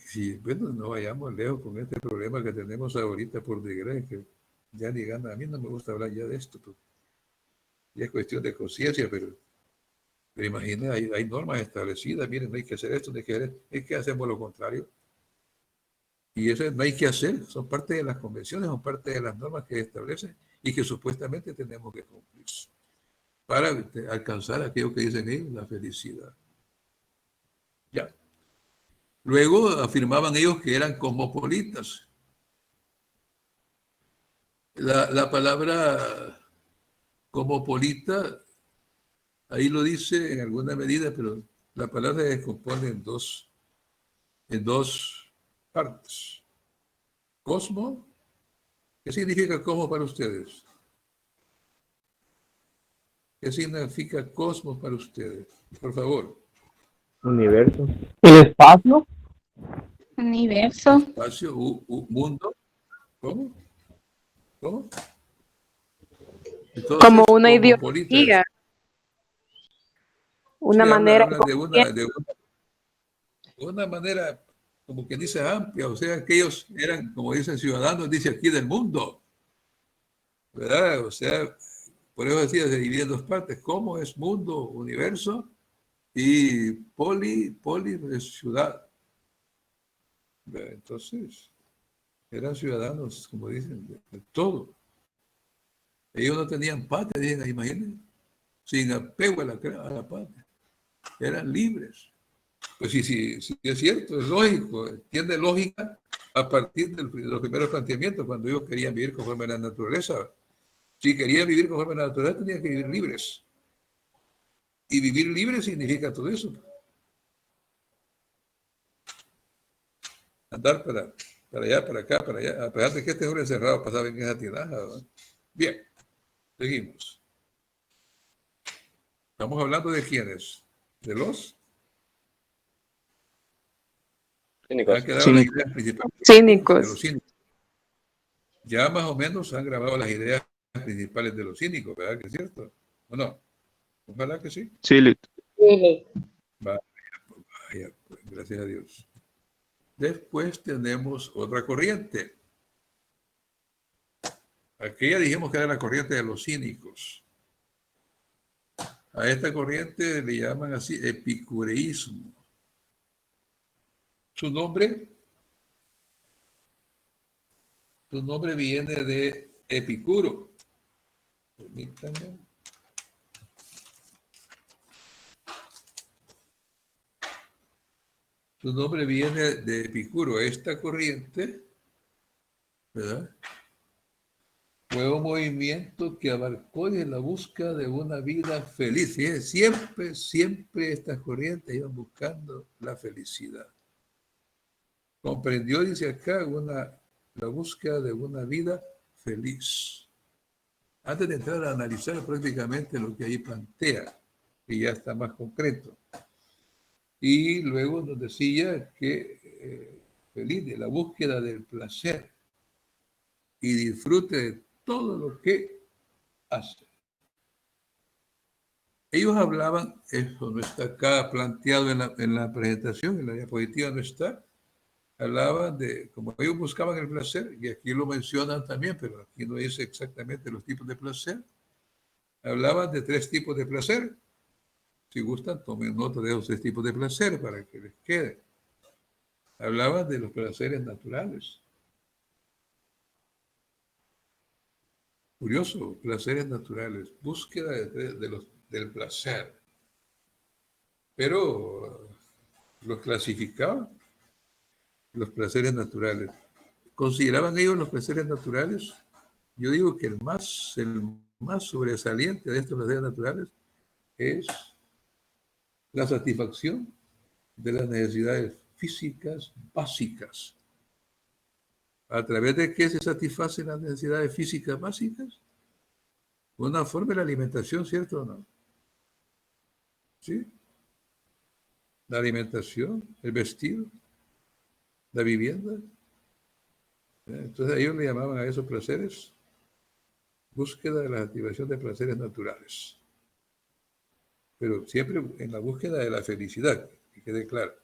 Si, bueno, no vayamos lejos con este problema que tenemos ahorita, por desgracia, que ya ni gana. A mí no me gusta hablar ya de esto, porque ya es cuestión de conciencia, pero imagina, hay normas establecidas, miren, no hay que hacer esto, no hay que hacer esto, es que hacemos lo contrario. Y eso no hay que hacer, son parte de las convenciones, son parte de las normas que establecen y que supuestamente tenemos que cumplir para alcanzar aquello que dicen ellos, la felicidad. Ya. Luego afirmaban ellos que eran cosmopolitas. La palabra cosmopolita, ahí lo dice en alguna medida, pero la palabra se descompone en dos partes. Cosmo, ¿qué significa cosmo para ustedes? ¿Qué significa cosmos para ustedes? Por favor. universo. El espacio, Universo. Espacio, mundo. ¿Cómo? ¿Cómo? Entonces, Como una cosmopolitas. ideología, una Sí, manera habla de una manera, como que dice, amplia, o sea, que ellos eran, como dicen ciudadanos, dice aquí del mundo, ¿verdad? O sea, por eso decía, se divide en dos partes, cómo es mundo, universo, y poli es ciudad. ¿Verdad? Entonces, eran ciudadanos, como dicen, de todo. Ellos no tenían patria, dicen, imagínense, sin apego a la patria. Eran libres. Pues sí, es cierto, es lógico, tiene lógica a partir de los primeros planteamientos, cuando ellos querían vivir conforme a la naturaleza. Si querían vivir conforme a la naturaleza, tenían que vivir libres. Y vivir libre significa todo eso. Andar para allá, para acá, para allá. A pesar de que este hombre encerrado pasaba en esa tinaja, ¿verdad? Bien, seguimos. Estamos hablando de quiénes, de los... Cínicos. Han quedado las ideas principales de los cínicos. cínicos. Ya más o menos han grabado las ideas principales de los cínicos, ¿verdad que es cierto? ¿O no? Ojalá que sí. Sí, Sí. Vaya, pues, gracias a Dios. Después tenemos otra corriente. Aquella dijimos que era la corriente de los cínicos. A esta corriente le llaman así epicureísmo. Su nombre viene de Epicuro. Permítanme. Su nombre viene de Epicuro. Esta corriente, ¿verdad?, fue un movimiento que abarcó en la búsqueda de una vida feliz. Fíjense, siempre estas corrientes iban buscando la felicidad. Comprendió, dice acá, la búsqueda de una vida feliz. Antes de entrar a analizar prácticamente lo que ahí plantea, que ya está más concreto. Y luego nos decía que feliz de la búsqueda del placer y disfrute de todo lo que hace. Ellos hablaban, eso no está acá planteado en la presentación, en la diapositiva no está, hablaban de, como ellos buscaban el placer, y aquí lo mencionan también, pero aquí no dice exactamente los tipos de placer, hablaban de 3 tipos de placer. Si gustan, tomen nota de esos 3 tipos de placer para que les quede. Hablaban de los placeres naturales. Curioso, placeres naturales, búsqueda del placer. Pero los clasificaban, los placeres naturales. ¿Consideraban ellos los placeres naturales? Yo digo que el más sobresaliente de estos placeres naturales es la satisfacción de las necesidades físicas básicas. ¿A través de qué se satisfacen las necesidades físicas básicas? Una forma de la alimentación, ¿cierto o no? ¿Sí? La alimentación, el vestido, la vivienda. Entonces ellos le llamaban a esos placeres búsqueda de la activación de placeres naturales. Pero siempre en la búsqueda de la felicidad, que quede claro.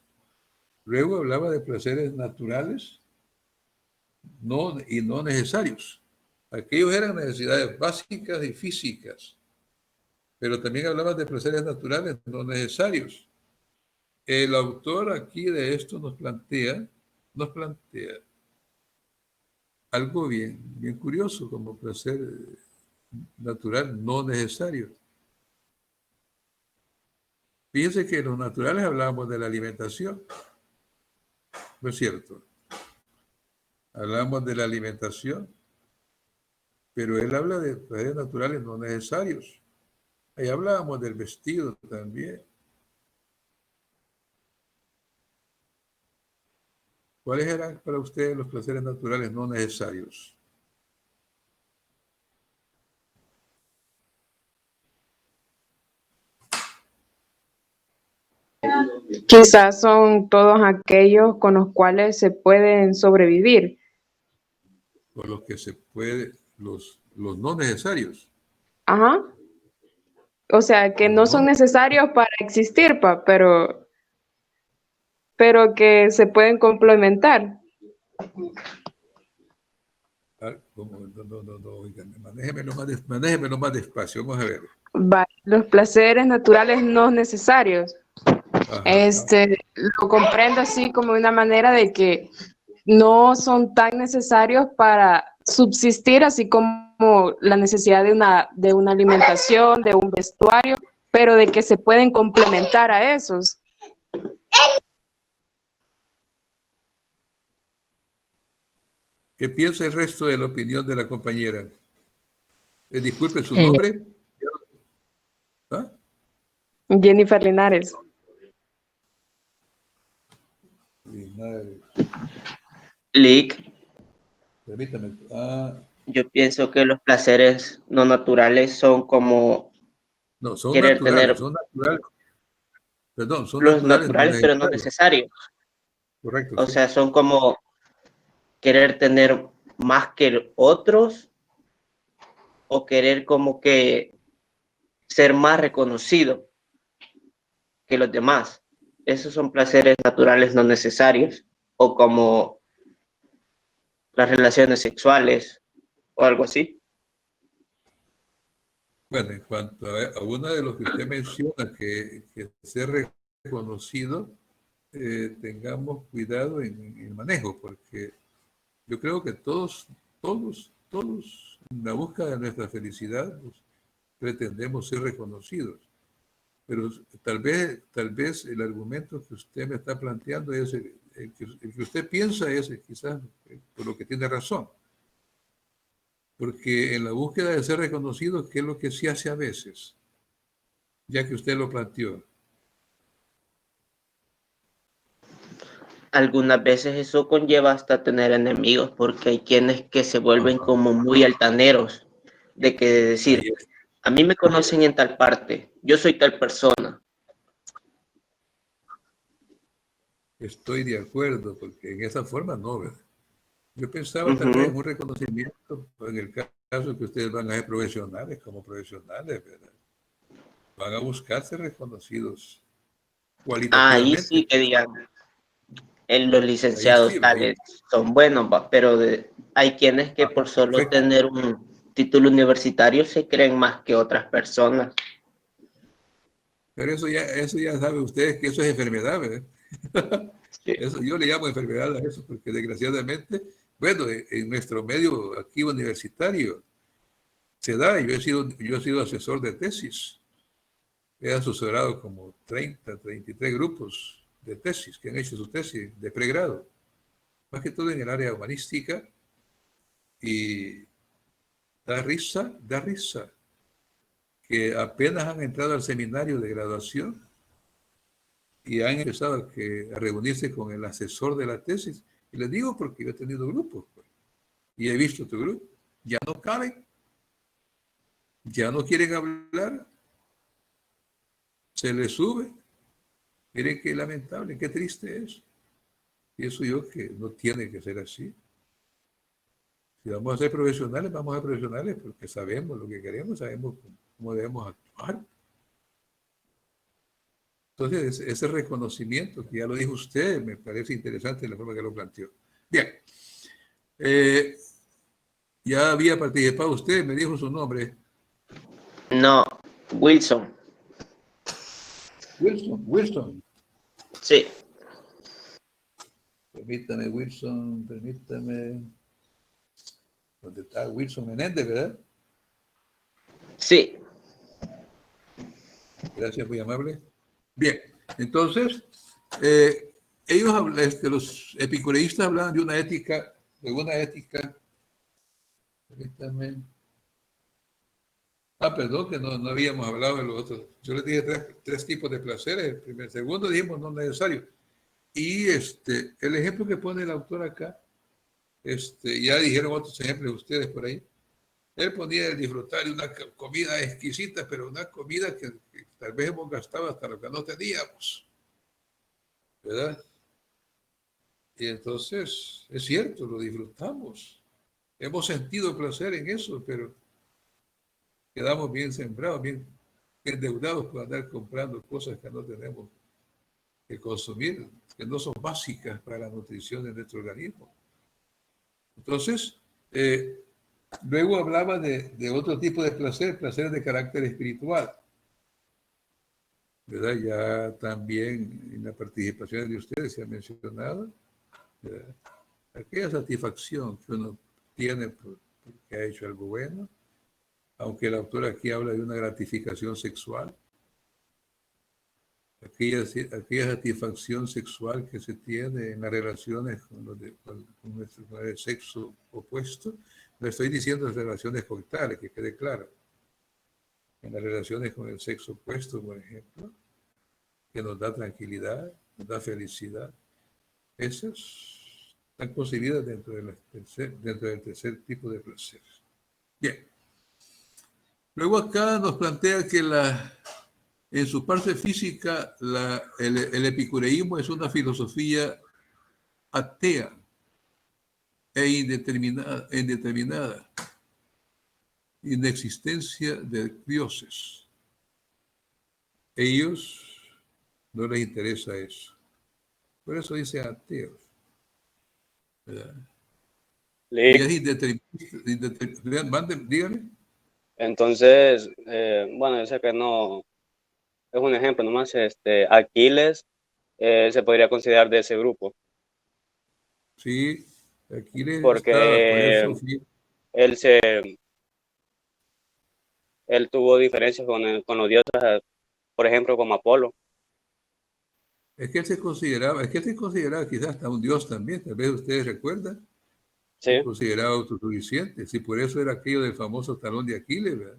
Luego hablaba de placeres naturales y no necesarios. Aquellos eran necesidades básicas y físicas, pero también hablaba de placeres naturales no necesarios. El autor aquí de esto nos plantea algo bien curioso como placer natural no necesario. Fíjense que en los naturales hablábamos de la alimentación, ¿no es cierto? Hablamos de la alimentación, pero él habla de placeres naturales no necesarios. Ahí hablábamos del vestido también. ¿Cuáles eran para ustedes los placeres naturales no necesarios? Quizás son todos aquellos con los cuales se pueden sobrevivir. Por los que se puede, los no necesarios. Ajá. O sea, que no son necesarios para existir, pero que se pueden complementar. No, oigan, manéjemelo más despacio, vamos a ver. Los placeres naturales no necesarios. Ajá. Lo comprendo así como una manera de que no son tan necesarios para subsistir, así como la necesidad de una alimentación, de un vestuario, pero de que se pueden complementar a esos. ¿Qué piensa el resto de la opinión de la compañera? Disculpe su nombre. ¿Ah? Jennifer Linares. Lick, Permítame. yo pienso que los placeres no naturales son como No, son querer naturales, tener Perdón, son los naturales, pero no necesarios. Correcto. O sí. sea, son como querer tener más que otros o querer como que ser más reconocido que los demás. Esos son placeres naturales no necesarios, o como las relaciones sexuales o algo así. Bueno, en cuanto a uno de los que usted menciona, que ser reconocido, tengamos cuidado en el manejo, porque yo creo que todos, en la búsqueda de nuestra felicidad, pues, pretendemos ser reconocidos. Pero tal vez el argumento que usted me está planteando es el que usted piensa es quizás por lo que tiene razón. Porque en la búsqueda de ser reconocido, ¿qué es lo que se hace a veces? Ya que usted lo planteó. Algunas veces eso conlleva hasta tener enemigos, porque hay quienes que se vuelven como muy altaneros, de que decir, a mí me conocen en tal parte, yo soy tal persona. Estoy de acuerdo, porque en esa forma no, ¿verdad? Yo pensaba tal vez en un reconocimiento, en el caso que ustedes van a ser profesionales, como profesionales, ¿verdad? van a buscar ser reconocidos Ahí cualitativamente. sí que digan, los Ahí licenciados sí, tales son buenos, va, pero hay quienes que por solo perfecto. tener un título universitario se creen más que otras personas. Pero eso ya saben ustedes que eso es enfermedad, ¿verdad? Sí. Eso, yo le llamo enfermedad a eso, porque desgraciadamente, bueno, en nuestro medio aquí universitario se da. Yo he sido asesor de tesis. He asesorado como 33 grupos de tesis que han hecho su tesis de pregrado, más que todo en el área humanística, y da risa que apenas han entrado al seminario de graduación y han empezado a reunirse con el asesor de la tesis. Y les digo porque yo he tenido grupos, pues, y he visto tu grupo. Ya no caben, ya no quieren hablar, se les sube. Miren qué lamentable, qué triste es. Pienso yo que no tiene que ser así. Si vamos a ser profesionales, vamos a ser profesionales porque sabemos lo que queremos, sabemos cómo debemos actuar. Entonces, ese reconocimiento, que ya lo dijo usted, me parece interesante la forma que lo planteó. Bien. Ya había participado usted, me dijo su nombre. No, Wilson. Wilson. Sí. Permítame, Wilson, permítame. ¿Dónde está Wilson Menéndez, verdad? Sí. Gracias, muy amable. Bien, entonces, los epicureístas hablaban de una ética, permítame. Perdón, que no habíamos hablado de los otros. Yo les dije tres tipos de placeres. El segundo dijimos no necesario. Y el ejemplo que pone el autor acá, ya dijeron otros ejemplos de ustedes por ahí. Él ponía el disfrutar de una comida exquisita, pero una comida que tal vez hemos gastado hasta lo que no teníamos, ¿verdad? Y entonces, es cierto, lo disfrutamos. Hemos sentido placer en eso, pero quedamos bien sembrados, bien endeudados por andar comprando cosas que no tenemos que consumir, que no son básicas para la nutrición de nuestro organismo. Entonces, luego hablaba de otro tipo de placer de carácter espiritual, ¿verdad? Ya también en la participación de ustedes se ha mencionado, ¿verdad? Aquella satisfacción que uno tiene porque ha hecho algo bueno, aunque el autor aquí habla de una gratificación sexual, aquella satisfacción sexual que se tiene en las relaciones con el sexo opuesto. No estoy diciendo en relaciones coitales, que quede claro. En las relaciones con el sexo opuesto, por ejemplo, que nos da tranquilidad, nos da felicidad. Esas están concebidas dentro del tercer tipo de placer. Bien. Luego acá nos plantea que en su parte física el epicureísmo es una filosofía atea e indeterminada, inexistencia de dioses. Ellos no les interesa eso. Por eso dice ateos. ¿Verdad? Y es indeterminada. Dígame. Entonces, bueno, yo sé que no es un ejemplo nomás. Aquiles se podría considerar de ese grupo. Sí, Aquiles porque por eso él tuvo diferencias con los dioses, por ejemplo, como Apolo. Es que él se consideraba quizás hasta un dios también, tal vez ustedes recuerdan. Sí. Se consideraba autosuficiente. Sí, por eso era aquello del famoso talón de Aquiles, ¿verdad?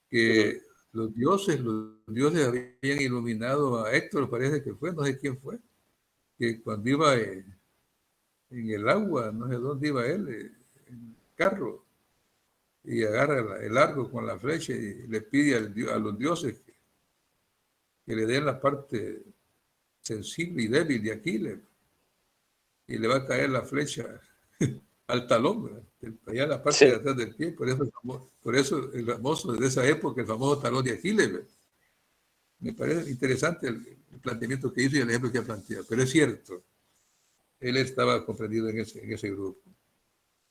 Que los dioses habían iluminado a Héctor, parece que fue, no sé quién fue, que cuando iba en el agua, no sé dónde iba él, en el carro, y agarra el arco con la flecha y le pide a los dioses que le den la parte sensible y débil de Aquiles, y le va a caer la flecha al talón, ¿verdad? Allá en la parte de atrás del pie. Por eso el famoso de esa época, el famoso talón de Aquiles, ¿verdad? Me parece interesante el planteamiento que hizo y el ejemplo que ha planteado, pero es cierto, él estaba comprendido en ese grupo.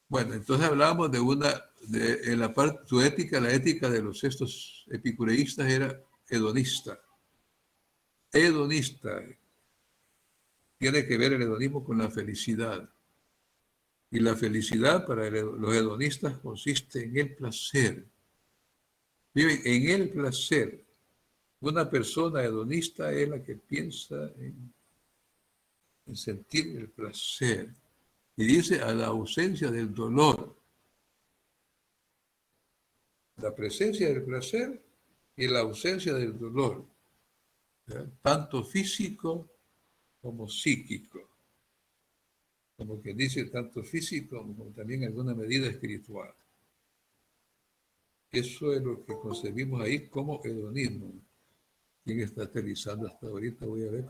Bueno, entonces hablábamos en la parte, su ética, la ética de estos epicureístas era hedonista. Hedonista. Tiene que ver el hedonismo con la felicidad. Y la felicidad para los hedonistas consiste en el placer. Viven en el placer. Una persona hedonista es la que piensa en sentir el placer. Y dice a la ausencia del dolor. La presencia del placer y la ausencia del dolor. ¿Ya? Tanto físico como psíquico. Como que dice tanto físico como también en alguna medida espiritual. Eso es lo que concebimos ahí como hedonismo. ¿Quién está aterrizando hasta ahorita? Voy a ver,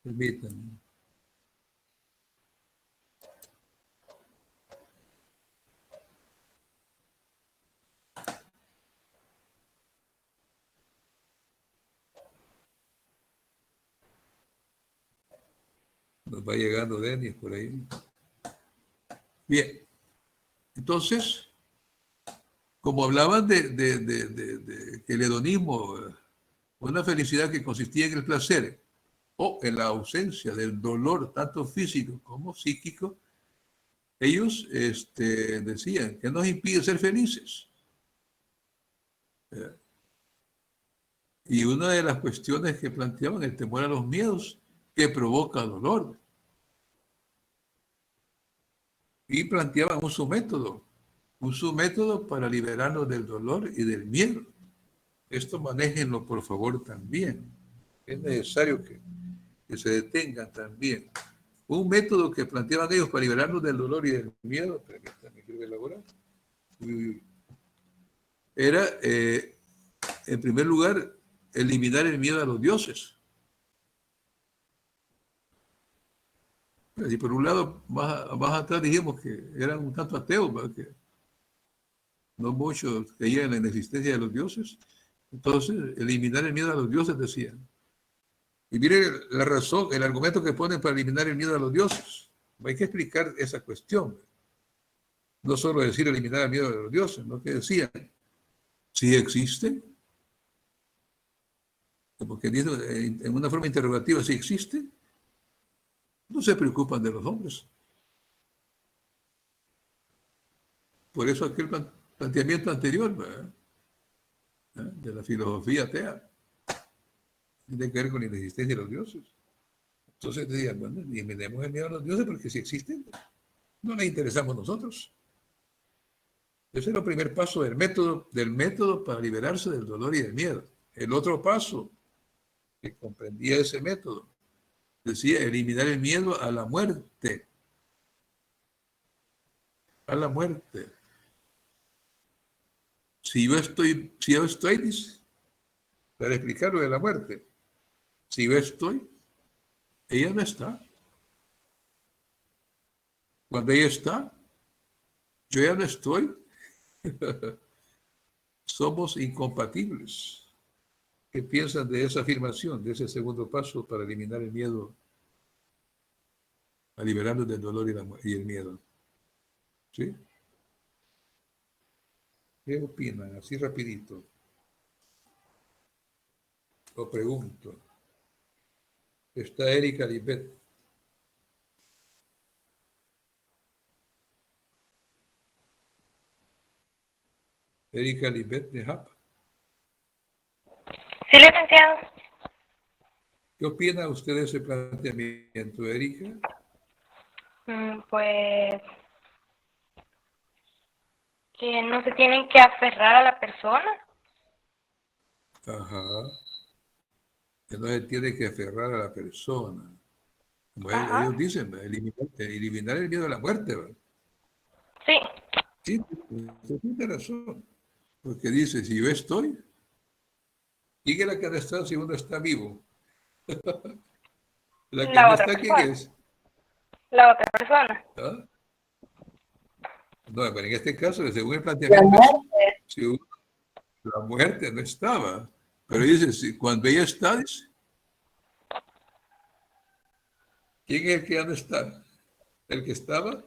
permítanme. Nos va llegando Denis por ahí. Bien. Entonces, como hablaban de que el hedonismo, una felicidad que consistía en el placer o en la ausencia del dolor, tanto físico como psíquico, ellos decían que nos impide ser felices. Y una de las cuestiones que planteaban, el temor a los miedos, que provoca dolor. Y planteaban un submétodo para liberarnos del dolor y del miedo. Esto manéjenlo, por favor, también. Es necesario que se detengan también. Un método que planteaban ellos para liberarnos del dolor y del miedo, permítanme, quiero elaborar, era, en primer lugar, eliminar el miedo a los dioses. Y por un lado, más atrás dijimos que eran un tanto ateos, ¿verdad? Que no muchos creían en la existencia de los dioses. Entonces, eliminar el miedo a los dioses, decían. Y miren la razón, el argumento que ponen para eliminar el miedo a los dioses. Hay que explicar esa cuestión. No solo decir eliminar el miedo a los dioses, ¿no? Que decían, si existen, porque dicen en una forma interrogativa, si existen, no se preocupan de los hombres. Por eso aquel planteamiento anterior, ¿verdad? De la filosofía atea tiene que ver con la inexistencia de los dioses. Entonces decían, bueno, eliminemos el miedo a los dioses porque si existen, no les interesamos nosotros. Ese es el primer paso del método para liberarse del dolor y del miedo. El otro paso que comprendía ese método decía eliminar el miedo a la muerte. A la muerte. Si yo estoy, dice, para explicar lo de la muerte, si yo estoy, ella no está. Cuando ella está, yo ya no estoy. Somos incompatibles. ¿Qué piensan de esa afirmación, de ese segundo paso para eliminar el miedo, a liberarnos del dolor y el miedo? ¿Sí? ¿Qué opinan? Así rapidito. Lo pregunto. Está Erika Libet. Erika Libet de Japa. Sí, licenciado. ¿Qué opina usted de ese planteamiento, Erika? Pues que no se tienen que aferrar a la persona. Ajá. Que no se tiene que aferrar a la persona. Como ellos dicen, eliminar el miedo a la muerte, ¿verdad? Sí. Sí, usted tiene razón. Porque dice, si yo estoy, ¿quién es la que no está si uno está vivo? La que no está, ¿quién es? La otra persona. ¿Ah? No, pero en este caso, según el planteamiento, si La muerte no estaba. Pero dice, cuando ella está, dice, ¿quién es el que ya no está? ¿El que estaba?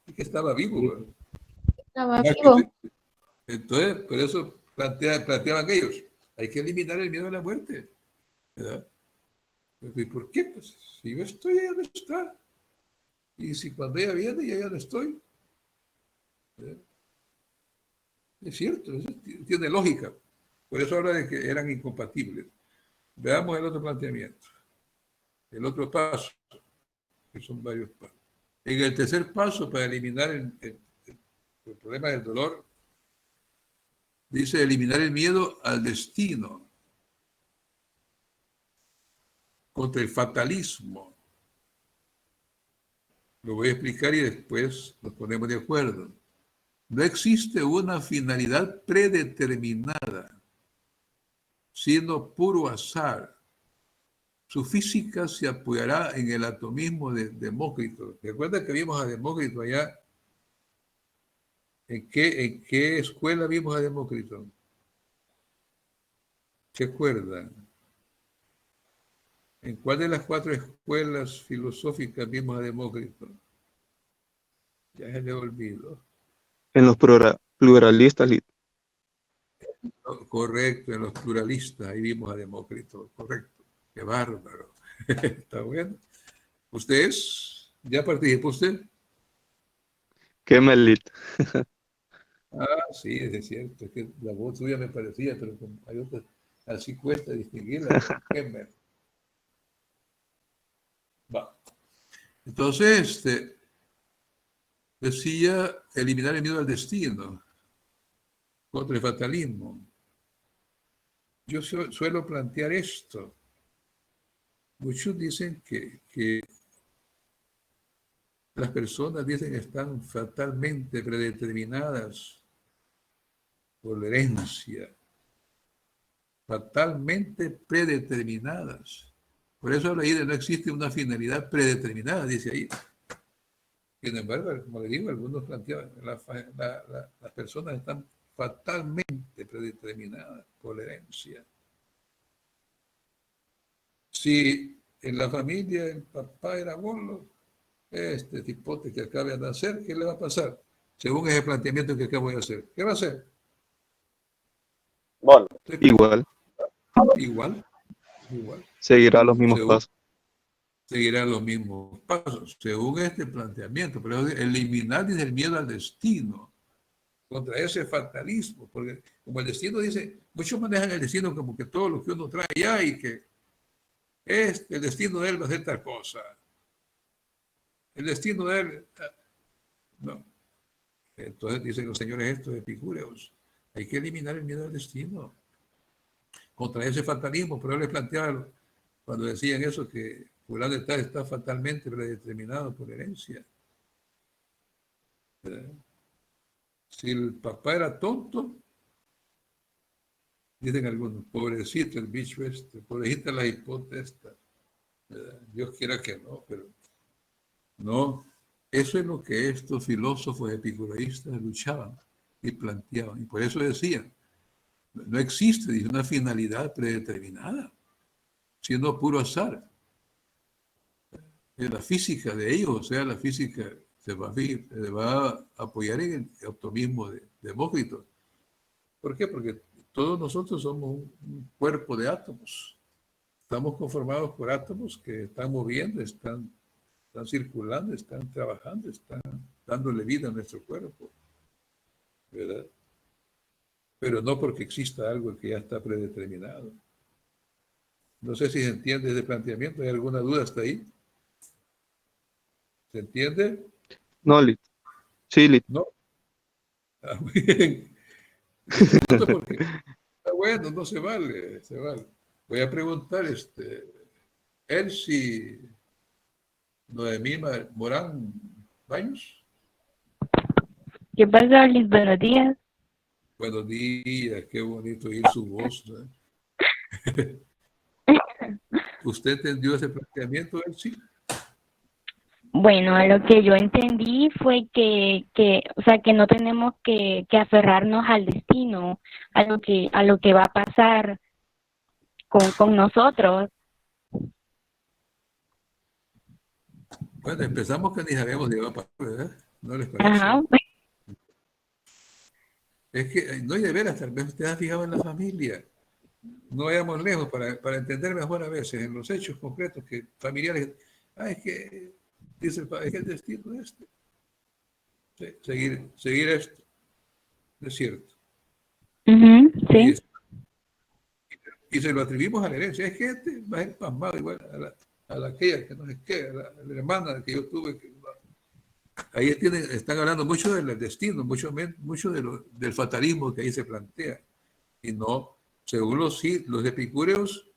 El que estaba vivo. ¿Verdad? Estaba vivo. Entonces, por eso planteaban ellos, hay que eliminar el miedo a la muerte. ¿Verdad? ¿Y por qué? Pues si yo estoy, ella no está. Y si cuando ella viene, yo ya no estoy. ¿Verdad? Es cierto, eso tiene lógica. Por eso habla de que eran incompatibles. Veamos el otro planteamiento. El otro paso, que son varios pasos. En el tercer paso, para eliminar el problema del dolor, dice eliminar el miedo al destino, contra el fatalismo. Lo voy a explicar y después nos ponemos de acuerdo. No existe una finalidad predeterminada, sino puro azar. Su física se apoyará en el atomismo de Demócrito. ¿Recuerda que vimos a Demócrito allá? ¿En qué escuela vimos a Demócrito? ¿Se acuerdan? ¿En cuál de las 4 escuelas filosóficas vimos a Demócrito? Ya se le olvidó. En los pluralistas. Correcto, en los pluralistas, ahí vimos a Demócrito, correcto. Qué bárbaro. Está bueno. ¿Ustedes? ¿Ya participó usted? Qué malito. Sí, es cierto, es que la voz suya me parecía, pero como hay otras, así cuesta distinguirla. Va. Entonces, decía eliminar el miedo al destino, contra el fatalismo. Yo suelo plantear esto. Muchos dicen que las personas dicen que están fatalmente predeterminadas por la herencia, fatalmente predeterminadas. Por eso habla ahí de no existe una finalidad predeterminada, dice ahí. Sin embargo, como le digo, algunos plantean, las personas están fatalmente predeterminadas por la herencia. Si en la familia el papá era bolo, este tipote que acaba de nacer, ¿qué le va a pasar? Según ese planteamiento que acabo de hacer. ¿Qué va a hacer? Bueno, Igual. Igual. Seguirá los mismos pasos. Seguirá los mismos pasos, según este planteamiento. Pero eliminar dice el miedo al destino, contra ese fatalismo, porque como el destino dice, muchos manejan el destino como que todo lo que uno trae ya y que el destino de él va a hacer tal cosa. El destino de él, no. Entonces dicen los señores estos epicúreos, hay que eliminar el miedo al destino, contra ese fatalismo. Pero yo les planteaba cuando decían eso, que fulano está fatalmente predeterminado por herencia. ¿Verdad? Si el papá era tonto, dicen algunos, pobrecito el bicho este, pobrecita la hipote esta. Dios quiera que no, pero no. Eso es lo que estos filósofos epicureístas luchaban y planteaban. Y por eso decían, no existe dice, una finalidad predeterminada, sino puro azar. La física de ellos, o sea, la física se va a apoyar en el optimismo de Demócrito. ¿Por qué? Porque todos nosotros somos un cuerpo de átomos. Estamos conformados por átomos que están moviendo, están circulando, están trabajando, están dándole vida a nuestro cuerpo. ¿Verdad? Pero no porque exista algo que ya está predeterminado. No sé si se entiende ese planteamiento. ¿Hay alguna duda hasta ahí? ¿Se entiende? No, Lit. Sí, Lit. No. Muy bien. Porque está bueno, no se vale, se vale. Voy a preguntar, Elsie Noemí Morán Baños. ¿Qué pasa, Liz? Buenos días. Buenos días, qué bonito oír su voz, ¿no? ¿Usted entendió ese planteamiento, Elsie? Bueno, a lo que yo entendí fue o sea, que no tenemos que aferrarnos al destino, a lo que va a pasar con nosotros. Bueno, empezamos que ni sabemos de qué va a pasar, ¿verdad? ¿No les parece? Ajá. Es que no hay de veras, tal vez usted ha fijado en la familia. No vayamos lejos para entender mejor a veces en los hechos concretos que familiares. Es que dice el padre, es que el destino es este. Sí, seguir esto. Es cierto. Sí. Y se lo atribuimos a la herencia. Es que este va a ser pasmado igual a la aquella que no es que, a la hermana que yo tuve. Ahí están hablando mucho del destino, mucho del fatalismo que ahí se plantea. Y no, según los epicúreos,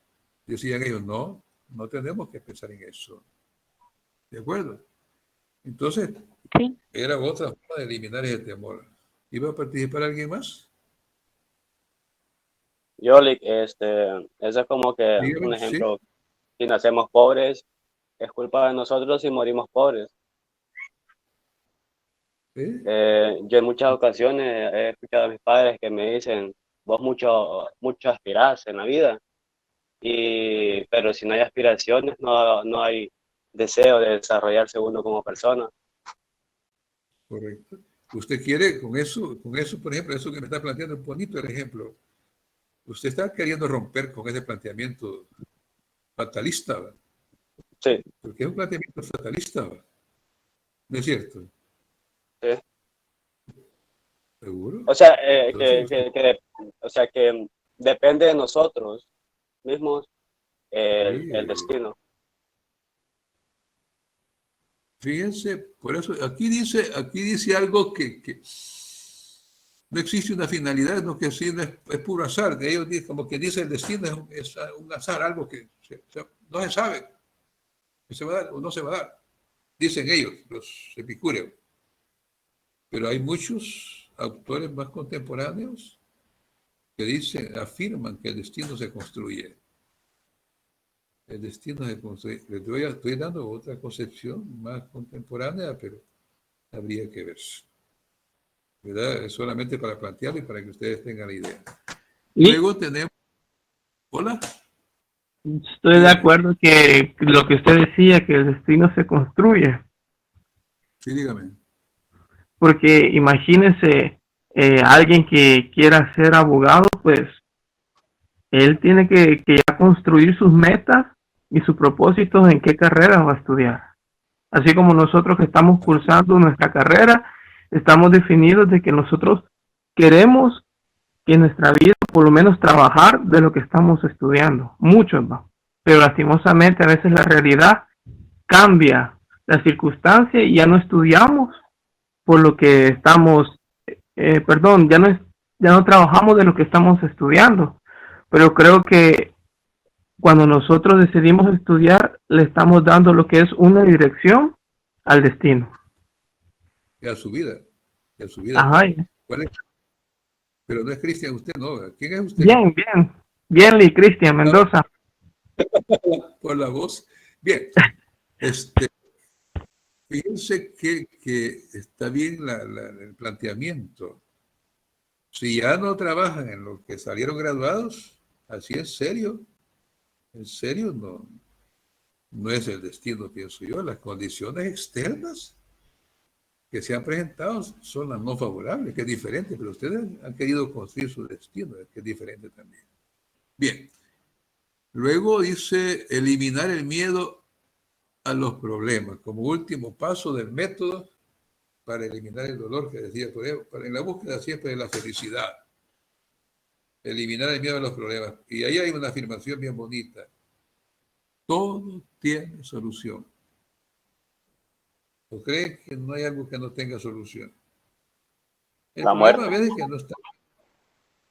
decían ellos, no tenemos que pensar en eso. ¿De acuerdo? Entonces, sí. Era otra forma de eliminar ese temor. ¿Iba a participar alguien más? Yolik, eso es como que Dígame, un ejemplo, si nacemos pobres, es culpa de nosotros si morimos pobres. ¿Sí? Yo en muchas ocasiones he escuchado a mis padres que me dicen, vos mucho aspirás en la vida, pero si no hay aspiraciones, no hay deseo de desarrollarse uno como persona. Correcto. Usted quiere con eso, por ejemplo, eso que me está planteando, un bonito el ejemplo. Usted está queriendo romper con ese planteamiento fatalista, ¿verdad? Sí. Porque es un planteamiento fatalista, ¿verdad? ¿No es cierto? Sí. ¿Seguro? O sea, que depende de nosotros mismos el destino. Fíjense, por eso aquí dice algo que no existe una finalidad, no que sí, es puro azar. De ellos como que dice el destino es un azar, algo que no se sabe que se va a dar o no se va a dar. Dicen ellos, los epicúreos. Pero hay muchos autores más contemporáneos que afirman que el destino se construye. El destino se construye. Estoy dando otra concepción más contemporánea, pero habría que ver. ¿Verdad? Es solamente para plantearlo y para que ustedes tengan la idea. Luego tenemos... ¿Hola? Estoy de acuerdo que lo que usted decía, que el destino se construye. Sí, dígame. Porque imagínese alguien que quiera ser abogado, pues él tiene que ya construir sus metas y sus propósitos en qué carrera va a estudiar. Así como nosotros que estamos cursando nuestra carrera, estamos definidos de que nosotros queremos que en nuestra vida por lo menos trabajar de lo que estamos estudiando. Muchos, ¿no? Pero lastimosamente a veces la realidad cambia la circunstancia y ya no estudiamos por lo que estamos, ya no trabajamos de lo que estamos estudiando. Pero creo que cuando nosotros decidimos estudiar, le estamos dando lo que es una dirección al destino. Y a su vida. Y a su vida. Ajá. ¿Cuál es? Pero no es Cristian usted, ¿no? ¿Quién es usted? Bien, Lee, Cristian Mendoza. Por la voz. Bien. Fíjense que está bien el planteamiento. Si ya no trabajan en lo que salieron graduados, así en serio no es el destino, pienso yo. Las condiciones externas que se han presentado son las no favorables, que es diferente, pero ustedes han querido construir su destino, que es diferente también. Bien. Luego dice eliminar el miedo a los problemas, como último paso del método para eliminar el dolor que decía, en la búsqueda siempre de la felicidad. Eliminar el miedo a los problemas. Y ahí hay una afirmación bien bonita. Todo tiene solución. ¿O creen que no hay algo que no tenga solución? El problema a veces es que no está.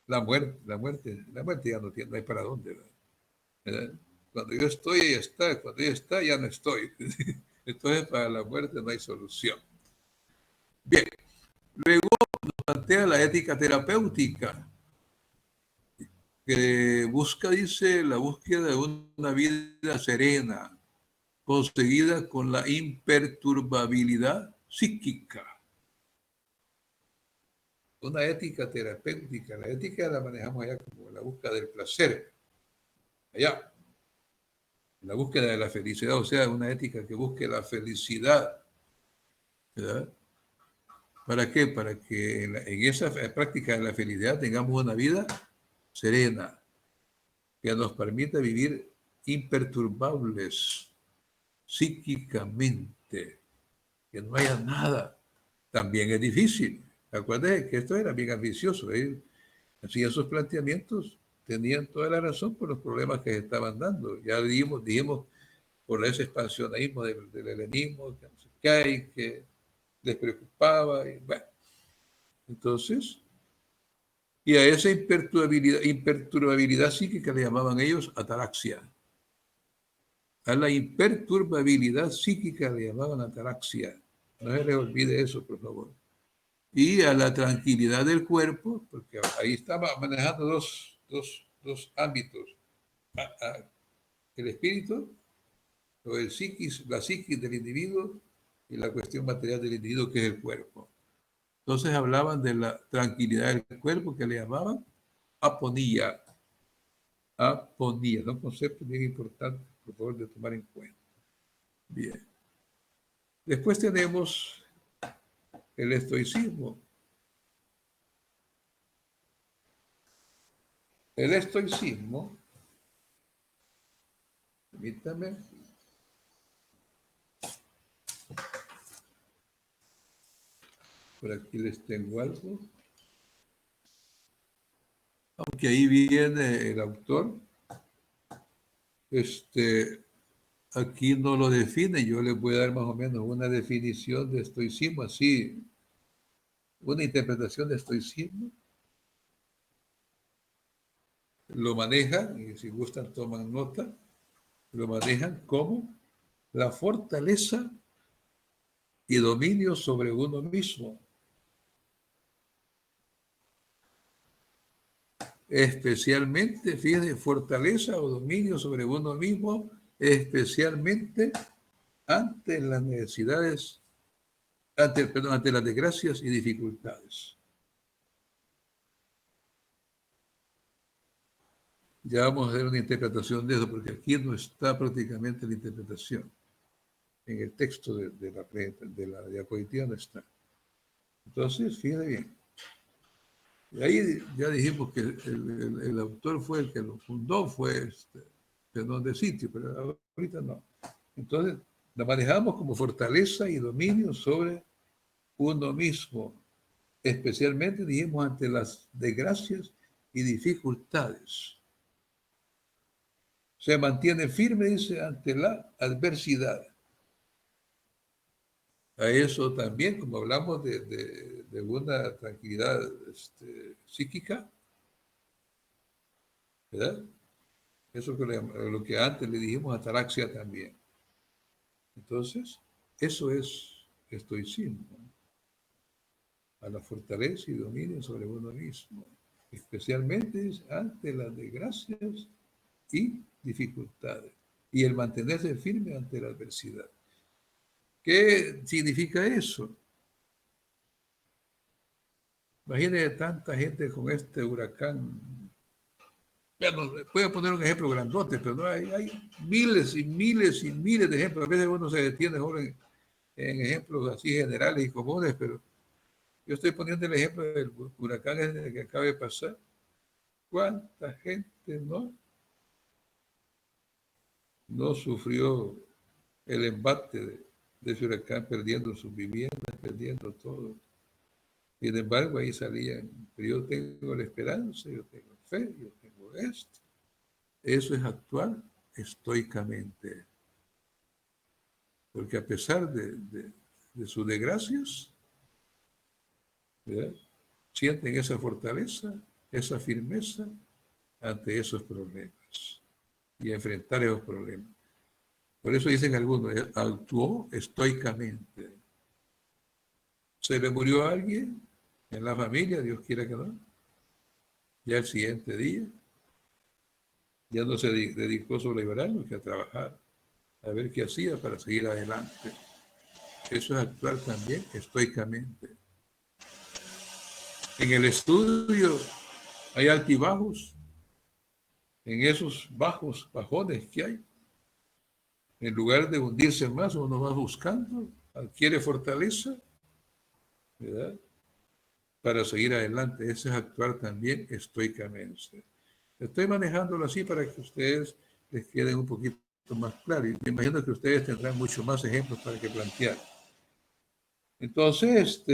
La muerte ya no tiene, no hay para dónde. ¿verdad? Cuando yo estoy, ella está. Cuando ella está, ya no estoy. Entonces, para la muerte no hay solución. Bien. Luego nos plantea la ética terapéutica, que busca, dice, la búsqueda de una vida serena, conseguida con la imperturbabilidad psíquica. Una ética terapéutica. La ética la manejamos allá como la búsqueda del placer. Allá. La búsqueda de la felicidad, o sea, una ética que busque la felicidad. ¿Verdad? ¿Para qué? Para que en esa práctica de la felicidad tengamos una vida serena, que nos permita vivir imperturbables psíquicamente, que no haya nada. También es difícil. Acuérdense que esto era bien ambicioso. Así esos planteamientos tenían toda la razón por los problemas que estaban dando. Ya dijimos por ese expansionismo del helenismo, que no sé qué hay, que les preocupaba. Y, bueno. Entonces, y a esa imperturbabilidad psíquica le llamaban ellos ataraxia. A la imperturbabilidad psíquica le llamaban ataraxia. No se les olvide eso, por favor. Y a la tranquilidad del cuerpo, porque ahí estaba manejando dos ámbitos. El espíritu, o el psiquis, la psiquis del individuo, y la cuestión material del individuo, que es el cuerpo. Entonces hablaban de la tranquilidad del cuerpo, que le llamaban aponía. Aponía, son conceptos bien importantes, por favor, de tomar en cuenta. Bien. Después tenemos el estoicismo. El estoicismo, permítame, por aquí les tengo algo, aunque ahí viene el autor, aquí no lo define, yo les voy a dar más o menos una definición de estoicismo, así, una interpretación de estoicismo. Lo manejan, y si gustan toman nota, lo manejan como la fortaleza y dominio sobre uno mismo. Especialmente, fíjense, fortaleza o dominio sobre uno mismo, especialmente ante las necesidades, ante las desgracias y dificultades. Ya vamos a hacer una interpretación de eso, porque aquí no está prácticamente la interpretación. En el texto de la diapositiva no está. Entonces, fíjense bien. Y ahí ya dijimos que el autor fue el que lo fundó, fue Zenón de Sitio, pero ahorita no. Entonces, la manejamos como fortaleza y dominio sobre uno mismo, especialmente, dijimos, ante las desgracias y dificultades. Se mantiene firme, dice, ante la adversidad. A eso también, como hablamos de una tranquilidad psíquica, ¿verdad? Eso que lo que antes le dijimos ataraxia también. Entonces, eso es estoicismo. A la fortaleza y dominio sobre uno mismo, especialmente ante las desgracias y dificultades, y el mantenerse firme ante la adversidad. ¿Qué significa eso? Imagínense tanta gente con este huracán. Bueno, voy a poner un ejemplo grandote, pero no hay miles y miles y miles de ejemplos. A veces uno se detiene en ejemplos así generales y comunes, pero yo estoy poniendo el ejemplo del huracán que acaba de pasar. ¿Cuánta gente no sufrió el embate de ese huracán, perdiendo sus viviendas, perdiendo todo? Sin embargo, ahí salían, pero yo tengo la esperanza, yo tengo fe, yo tengo esto. Eso es actuar estoicamente. Porque a pesar de sus desgracias, ¿verdad?, sienten esa fortaleza, esa firmeza ante esos problemas y enfrentar esos problemas. Por eso dicen algunos, actuó estoicamente. Se le murió a alguien en la familia, Dios quiera que no. Ya el siguiente día, ya no se dedicó solo a liberarlo, que a trabajar. a ver qué hacía para seguir adelante. Eso es actuar también estoicamente. En el estudio hay altibajos, en esos bajones que hay. En lugar de hundirse más, uno va buscando, adquiere fortaleza, ¿verdad? Para seguir adelante. Eso es actuar también estoicamente. Estoy manejándolo así para que ustedes les queden un poquito más claro. Y me imagino que ustedes tendrán muchos más ejemplos para que plantear. Entonces,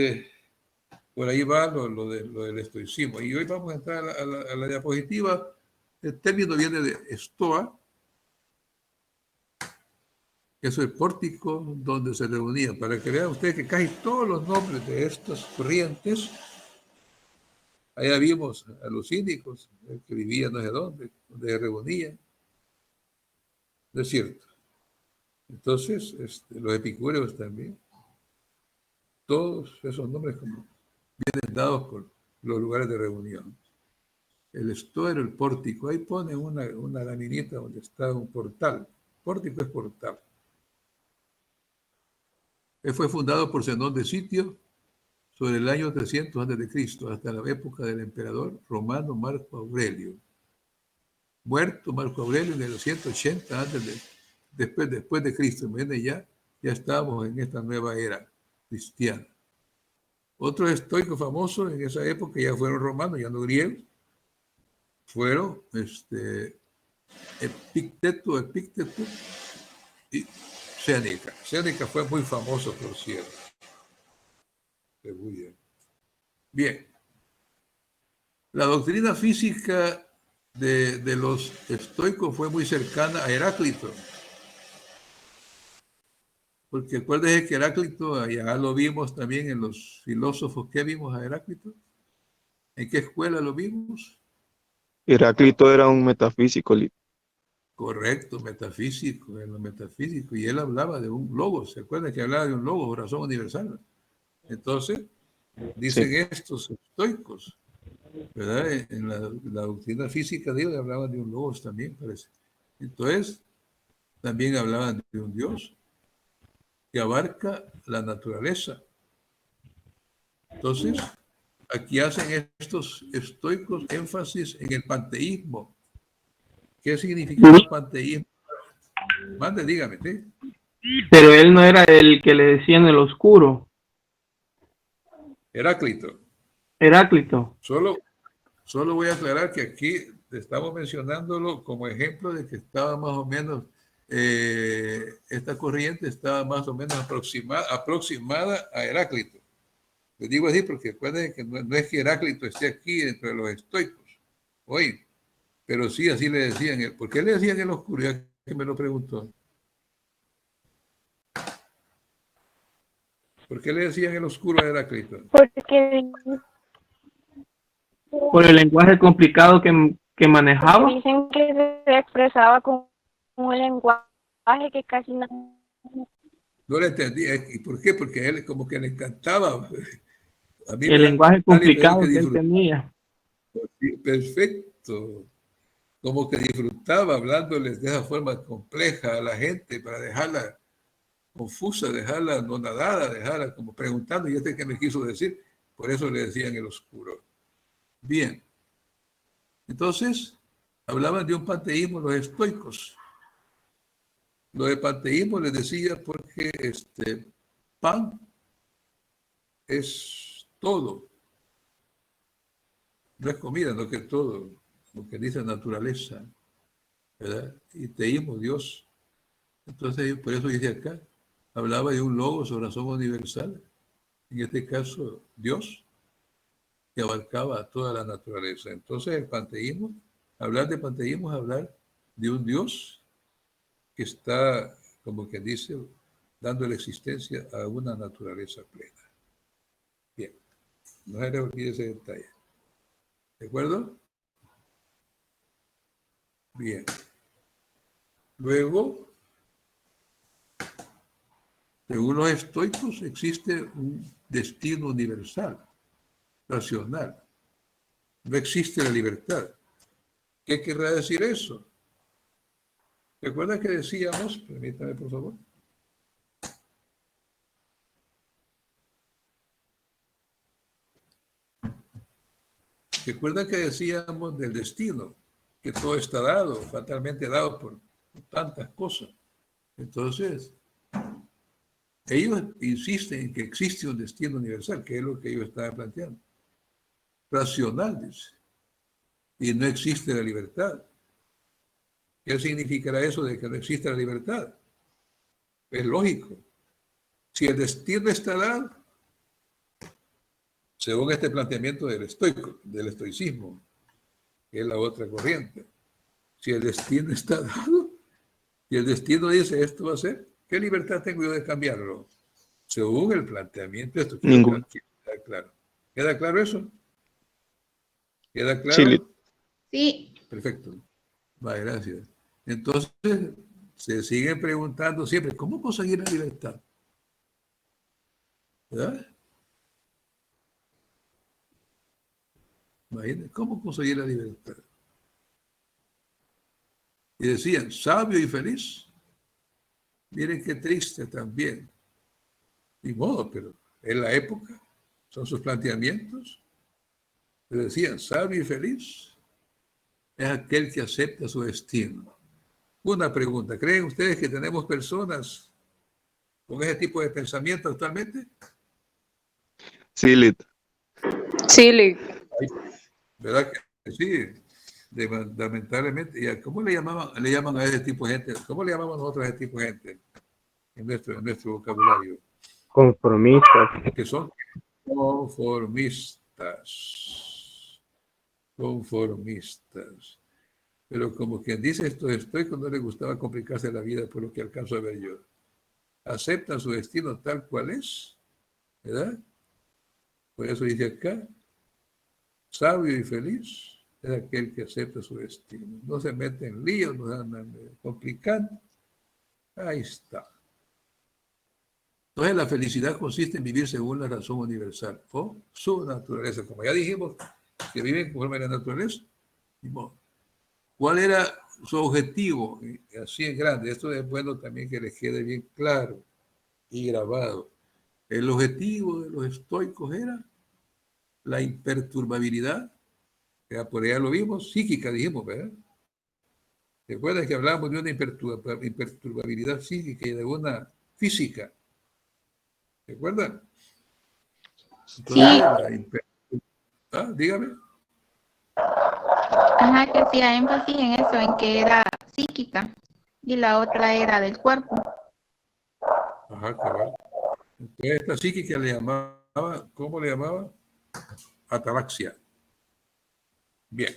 por ahí va lo del estoicismo. Y hoy vamos a entrar a la diapositiva. El término viene de estoa, que es el pórtico donde se reunían. Para que vean ustedes que casi todos los nombres de estas corrientes, allá vimos a los cínicos, que vivían no sé dónde, donde se reunían. ¿No es cierto? Entonces, los epicúreos también. Todos esos nombres como vienen dados por los lugares de reunión. El estuario, el pórtico, ahí pone una laminita donde está un portal. Pórtico es portal. Él fue fundado por Zenón de Sitio sobre el año 300 a.C., hasta la época del emperador romano Marco Aurelio. Muerto Marco Aurelio en el 180 después de Cristo. Ya estábamos en esta nueva era cristiana. Otros estoicos famosos en esa época ya fueron romanos, ya no griegos. Fueron Epicteto y Séneca. Séneca fue muy famoso, por cierto. Muy bien. Bien. La doctrina física de los estoicos fue muy cercana a Heráclito. Porque acuérdense que Heráclito, ya lo vimos también en los filósofos. ¿Qué vimos a Heráclito? ¿En qué escuela lo vimos? Heráclito era un metafísico. Correcto, metafísico, en lo metafísico. Y él hablaba de un logos. ¿Se acuerdan que hablaba de un logos, razón universal? Entonces, dicen estos estoicos, ¿verdad? En la doctrina física de ellos hablaban de un logos también, parece. Entonces, también hablaban de un Dios que abarca la naturaleza. Entonces, aquí hacen estos estoicos énfasis en el panteísmo. ¿Qué significa el panteísmo? Mande, dígame, ¿sí? Pero él no era el que le decían el oscuro. Heráclito. Solo voy a aclarar que aquí estamos mencionándolo como ejemplo de que estaba más o menos, esta corriente estaba más o menos aproximada a Heráclito. Les digo así porque recuerden que no es que Heráclito esté aquí entre los estoicos hoy, pero sí así le decían. ¿Por qué le decían el oscuro? Ya que me lo preguntó. ¿Por qué le decían el oscuro a Heráclito? Porque Por el lenguaje complicado que manejaba. dicen que se expresaba con un lenguaje que casi no. No le entendía. ¿Y por qué? Porque a él como que le encantaba. A mí El lenguaje complicado que él tenía. Perfecto. Como que disfrutaba hablándoles de esa forma compleja a la gente para dejarla confusa, dejarla anonadada, dejarla como preguntando, ¿y este qué me quiso decir? Por eso le decían el oscuro. Bien. Entonces, hablaban de un panteísmo los estoicos. Lo de panteísmo les decía porque pan es todo. No es comida, no que todo. Lo que dice naturaleza, ¿verdad? Y teísmo, Dios. Entonces, por eso dice acá, hablaba de un logos o razón universal. En este caso, Dios, que abarcaba a toda la naturaleza. Entonces, el panteísmo, hablar de panteísmo es hablar de un Dios que está, como que dice, dando la existencia a una naturaleza plena. Bien, no se le olvide ese detalle. ¿De acuerdo? Bien. Luego, según los estoicos, existe un destino universal, racional. No existe la libertad. ¿Qué querrá decir eso? ¿Recuerda que decíamos, permítame por favor? ¿Recuerda que decíamos del destino? Que todo está dado, fatalmente dado por tantas cosas. Entonces, ellos insisten en que existe un destino universal, que es lo que ellos estaban planteando. Racional, dice. Y no existe la libertad. ¿Qué significará eso de que no existe la libertad? Es lógico. Si el destino está dado, según este planteamiento del estoicismo, que es la otra corriente, si el destino está dado, y el destino dice esto va a ser, ¿qué libertad tengo yo de cambiarlo? Según el planteamiento de esto. Ningún. Queda claro. ¿Queda claro eso? ¿Queda claro? Sí, Sí. Perfecto. Vale, gracias. Entonces, se siguen preguntando siempre, ¿cómo conseguir la libertad? ¿Verdad? Imagínense, ¿cómo conseguir la libertad? Y decían, sabio y feliz. Miren qué triste también. Ni modo, pero es la época, son sus planteamientos. Pero decían, sabio y feliz es aquel que acepta su destino. Una pregunta, ¿creen ustedes que tenemos personas con ese tipo de pensamiento actualmente? sí, Lit. Sí, ¿Verdad que sí? Lamentablemente. ¿Y cómo le llaman a ese tipo de gente? ¿Cómo le llamamos nosotros a ese tipo de gente en nuestro vocabulario? Conformistas. Que son conformistas. Conformistas. Pero como quien dice esto, estoicos no les gustaba complicarse la vida por lo que alcanzo a ver yo. Aceptan su destino tal cual es, ¿verdad? Por eso dice acá, sabio y feliz es aquel que acepta su destino. No se mete en líos, no se andan complicando. Ahí está. Entonces la felicidad consiste en vivir según la razón universal o su naturaleza. Como ya dijimos, que viven conforme a la naturaleza. ¿Cuál era su objetivo? Así es grande. Esto es bueno también que les quede bien claro y grabado. El objetivo de los estoicos era la imperturbabilidad, que por allá lo vimos, psíquica, dijimos, ¿verdad? ¿Recuerdas que hablábamos de una imperturbabilidad psíquica y de una física? ¿Recuerdan? Entonces, dígame. Ajá, que hacía énfasis en eso, en que era psíquica y la otra era del cuerpo. Ajá, cabal. Entonces, esta psíquica le llamaba, ¿cómo le llamaba? Ataraxia. Bien.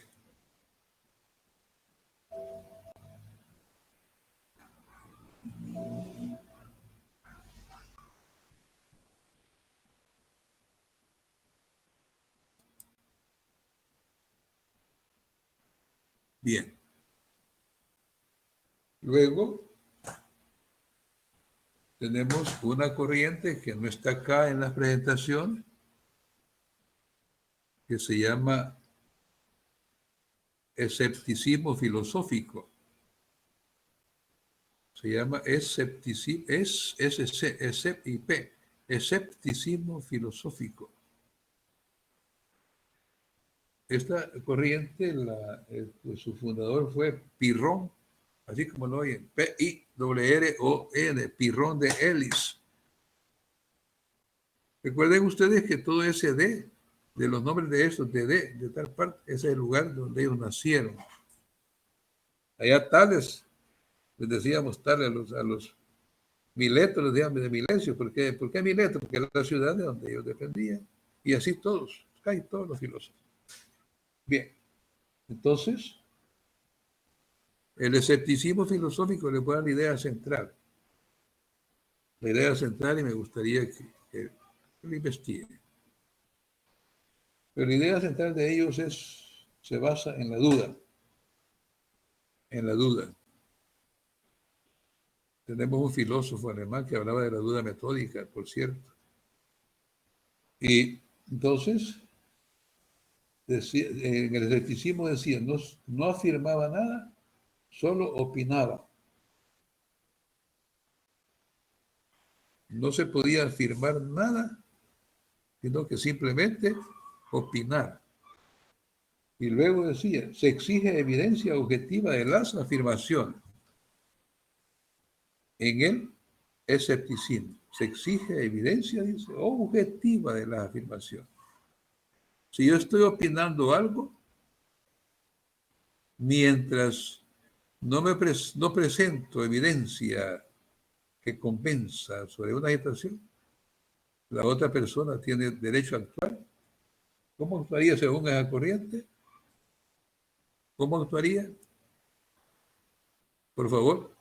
Bien. Luego, tenemos una corriente que no está acá en las presentaciones, que se llama escepticismo filosófico. Se llama escepticismo, escepticismo filosófico. Esta corriente, su fundador fue Pirrón, así como lo oyen, P-I-R-R-O-N, Pirrón de Elis. Recuerden ustedes que todo ese de los nombres de estos, de tal parte, ese es el lugar donde ellos nacieron. Allá Tales, les decíamos Tales a los Miletos, les decíamos de Milencio. ¿Por qué Mileto? Porque era la ciudad de donde ellos dependían. Y así todos, casi todos los filósofos. Bien, entonces, el escepticismo filosófico le pone la idea central. La idea central, y me gustaría que lo investigue. Pero la idea central de ellos se basa en la duda. En la duda. Tenemos un filósofo alemán que hablaba de la duda metódica, por cierto. Y entonces, en el escepticismo decía, no afirmaba nada, solo opinaba. no se podía afirmar nada, sino que simplemente opinar. Y luego decía, se exige evidencia objetiva de las afirmaciones. En el escepticismo se exige evidencia, dice, objetiva de las afirmaciones. Si yo estoy opinando algo, mientras no presento evidencia que convenza sobre una situación, la otra persona tiene derecho a actuar. ¿Cómo actuaría según esa corriente? ¿Cómo actuaría? Por favor.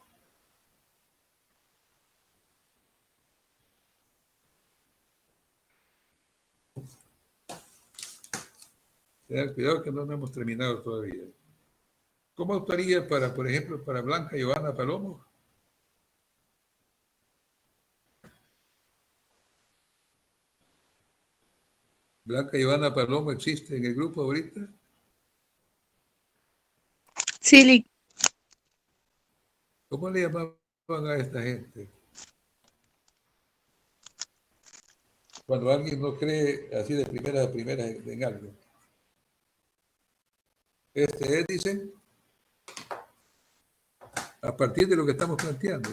Tengan cuidado que no hemos terminado todavía. ¿Cómo actuaría para, por ejemplo, para Blanca Giovanna Palomo? ¿Blanca Giovanna Palomo existe en el grupo ahorita? Sí. ¿Cómo le llamaban a esta gente? Cuando alguien no cree así de primera a primera en algo. Este es, dicen, a partir de lo que estamos planteando.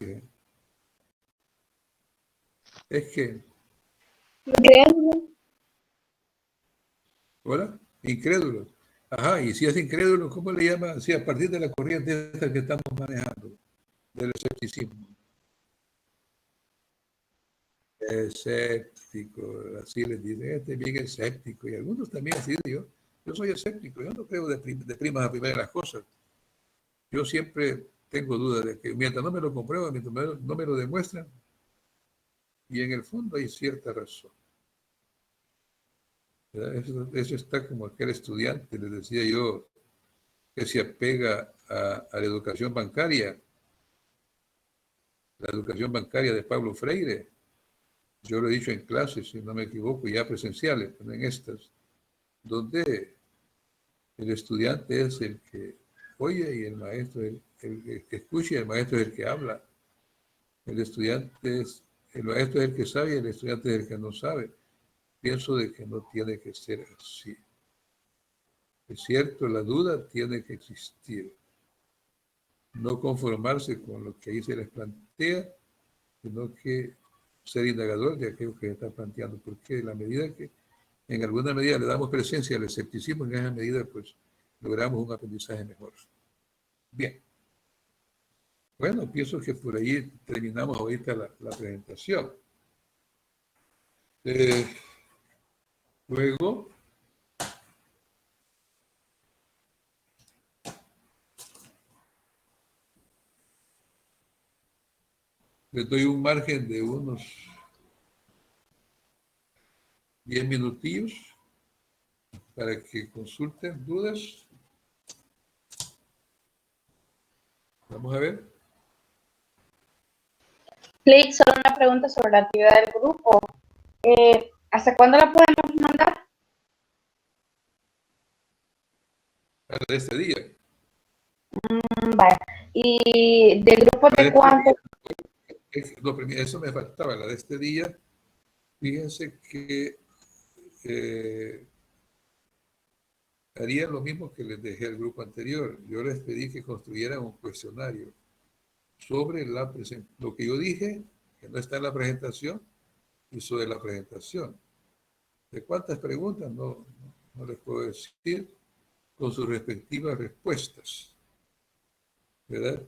Es que... Incrédulo. ¿Hola? Incrédulo. Ajá, y si es incrédulo, ¿cómo le llaman? Sí, a partir de la corriente esta que estamos manejando, del escepticismo. Escéptico, así les dicen, este es bien escéptico, y algunos también así digo, yo soy escéptico, yo no creo de primas a primeras las cosas. Yo siempre tengo dudas de que mientras no me lo comprueban, mientras no me lo demuestran, y en el fondo hay cierta razón. Eso está como aquel estudiante, les decía yo, que se apega a la educación bancaria de Pablo Freire. Yo lo he dicho en clases, si no me equivoco, ya presenciales, pero en estas, donde el estudiante es el que oye y el maestro es el que escucha y el maestro es el que habla. El maestro es el que sabe y el estudiante es el que no sabe. Pienso de que no tiene que ser así. Es cierto, la duda tiene que existir. No conformarse con lo que ahí se les plantea, sino que ser indagador de aquello que se está planteando, porque en la medida que en alguna medida le damos presencia al escepticismo, en esa medida pues logramos un aprendizaje mejor. Bien. Bueno, pienso que por ahí terminamos ahorita la presentación. Luego, les doy un margen de unos 10 minutillos para que consulten dudas. Vamos a ver. Clic, solo una pregunta sobre la actividad del grupo. ¿Hasta cuándo la podemos mandar? Para este día. Vale. ¿Y del grupo de cuánto? Eso me faltaba, la de este día. Fíjense que haría lo mismo que les dejé al grupo anterior. Yo les pedí que construyeran un cuestionario sobre lo que yo dije, que no está en la presentación, y sobre la presentación. ¿De cuántas preguntas? No les puedo decir, con sus respectivas respuestas. ¿Verdad?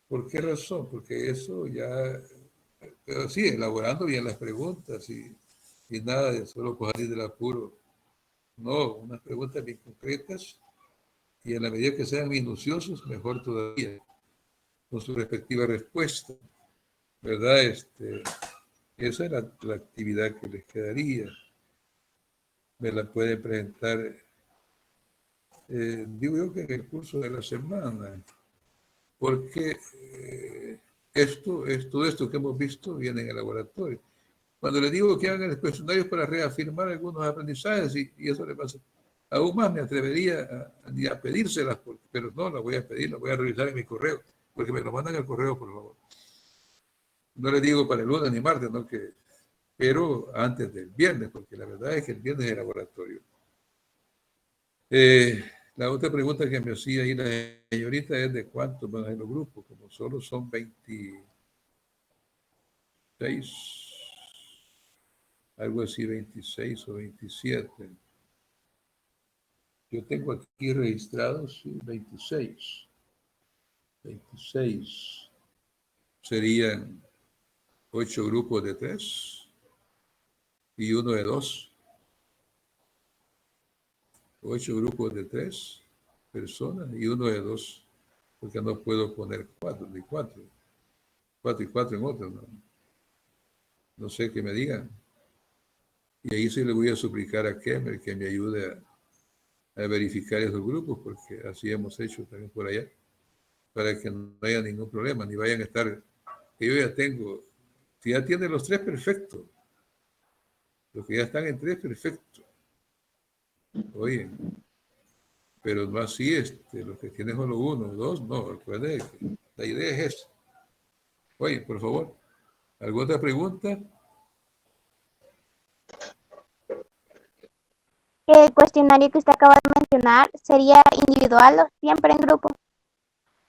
¿Por qué razón? Porque eso ya, pero sí, elaborando bien las preguntas y nada de solo coger del apuro. No, unas preguntas bien concretas y en la medida que sean minuciosos, mejor todavía, con su respectiva respuesta. ¿Verdad? Esa es la actividad que les quedaría. Me la pueden presentar, digo yo que en el curso de la semana, porque todo esto que hemos visto viene en el laboratorio. Cuando les digo que hagan el cuestionario para reafirmar algunos aprendizajes, y eso le pasa, aún más me atrevería a pedírselas, pero no las voy a pedir, las voy a revisar en mi correo, porque me lo mandan al correo, por favor. No les digo para el lunes ni martes, ¿no? Pero antes del viernes, porque la verdad es que el viernes es el laboratorio. La otra pregunta que me hacía ahí la señorita es de cuántos van a ser los grupos, como solo son 26, algo así, 26 o 27. Yo tengo aquí registrados, sí, 26. 26 serían 8 grupos de 3 y uno de 2. 8 grupos de 3 personas y uno de 2, porque no puedo poner 4 ni 4. 4 y 4 en otro, ¿no? No sé qué me digan. Y ahí sí le voy a suplicar a Kemer que me ayude a verificar esos grupos, porque así hemos hecho también por allá, para que no haya ningún problema, ni vayan a estar, que yo ya tengo, si ya tienen los 3, perfecto. Los que ya están en 3, perfecto. Oye, pero no así, los que tienen solo 1 o 2, no, recuerden que la idea es esa. Oye, por favor, ¿alguna otra pregunta? El cuestionario que usted acaba de mencionar sería individual o siempre en grupo.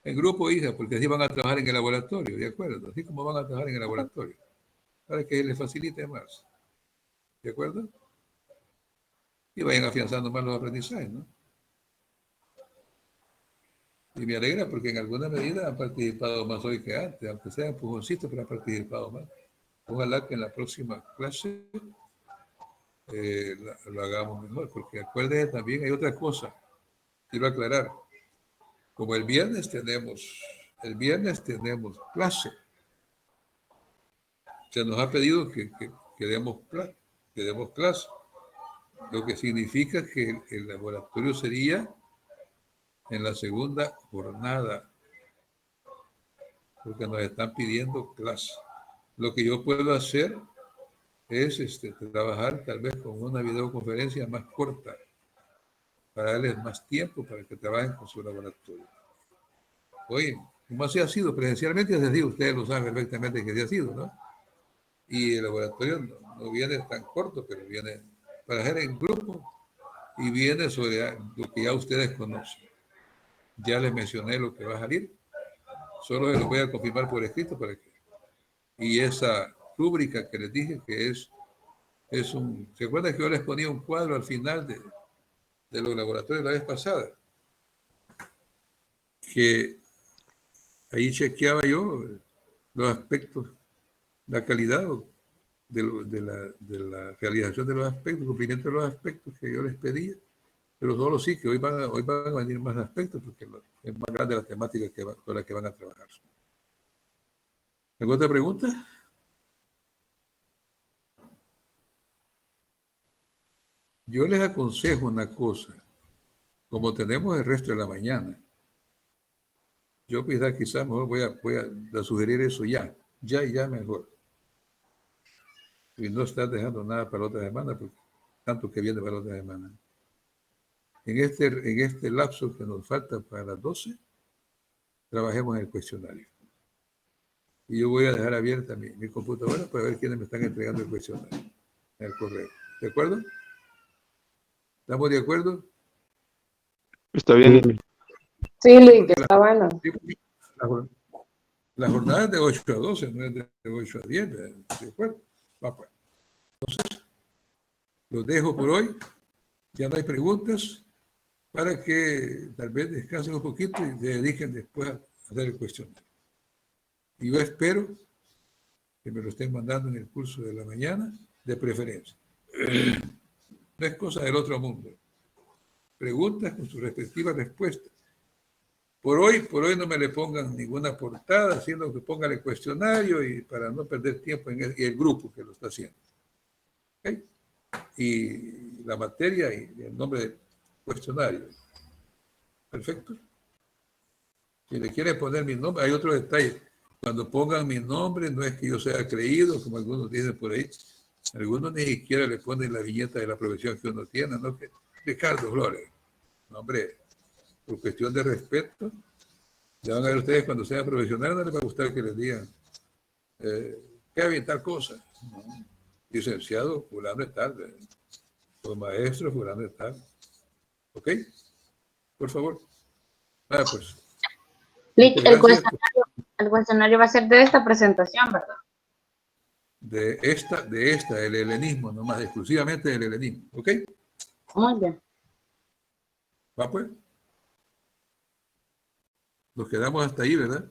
En grupo, hija, porque así van a trabajar en el laboratorio, ¿de acuerdo? Así como van a trabajar en el laboratorio, para que les facilite más, ¿de acuerdo? Y vayan afianzando más los aprendizajes, ¿no? Y me alegra porque en alguna medida han participado más hoy que antes, aunque sea empujoncitos, pero han participado más. Ojalá que en la próxima clase lo hagamos mejor, porque acuérdense también, hay otra cosa, quiero aclarar. Como el viernes tenemos clase. Se nos ha pedido que demos clase, lo que significa que el laboratorio sería en la segunda jornada, porque nos están pidiendo clase. Lo que yo puedo hacer es trabajar tal vez con una videoconferencia más corta, para darles más tiempo para que trabajen con su laboratorio. Oye, como así ha sido presencialmente, es decir, ustedes lo saben perfectamente que así ha sido, ¿no? Y el laboratorio no viene tan corto, pero viene para hacer en grupo y viene sobre lo que ya ustedes conocen. Ya les mencioné lo que va a salir, solo se lo voy a confirmar por escrito para que... Y esa rúbrica que les dije que es un... ¿Se acuerdan que yo les ponía un cuadro al final de los laboratorios la vez pasada? Que ahí chequeaba yo los aspectos, la calidad de la realización de los aspectos, cumplimiento de los aspectos que yo les pedía, pero solo sí que hoy van a venir más aspectos porque es más grande la temática con la que van a trabajar. ¿Alguna otra pregunta? Yo les aconsejo una cosa, como tenemos el resto de la mañana, yo quizás mejor voy a sugerir eso ya mejor. Y no estar dejando nada para la otra semana, porque tanto que viene para la otra semana. En este lapso que nos falta para las 12, trabajemos en el cuestionario. Y yo voy a dejar abierta mi computadora para ver quiénes me están entregando el cuestionario en el correo. ¿De acuerdo? ¿Estamos de acuerdo? Está bien. Sí, Link, está bueno. La jornada es de 8 a 12, no es de 8 a 10, ¿de acuerdo? Pues. Entonces, los dejo por hoy. Ya no hay preguntas, para que tal vez descansen un poquito y se dediquen después a hacer el cuestionario. Y yo espero que me lo estén mandando en el curso de la mañana, de preferencia. No es cosa del otro mundo. Preguntas con sus respectivas respuestas. Por hoy no me le pongan ninguna portada, sino que pongan el cuestionario y para no perder tiempo en el grupo que lo está haciendo. ¿Okay? Y la materia y el nombre del cuestionario. Perfecto. Si le quieren poner mi nombre, hay otro detalle. Cuando pongan mi nombre, no es que yo sea creído, como algunos dicen por ahí. Algunos ni siquiera le ponen la viñeta de la profesión que uno tiene, ¿no? Que Ricardo Flores. No, hombre, por cuestión de respeto, ya van a ver ustedes cuando sean profesionales, no les va a gustar que les digan Kevin, tal cosa. ¿No? Licenciado, fulano es tal. O maestro, fulano es tal. ¿Ok? Por favor. Pues. Lick, el cuestionario va a ser de esta presentación, ¿verdad? De esta, el helenismo, nomás, exclusivamente del helenismo. ¿Ok? Muy bien. Va pues. Nos quedamos hasta ahí, ¿verdad?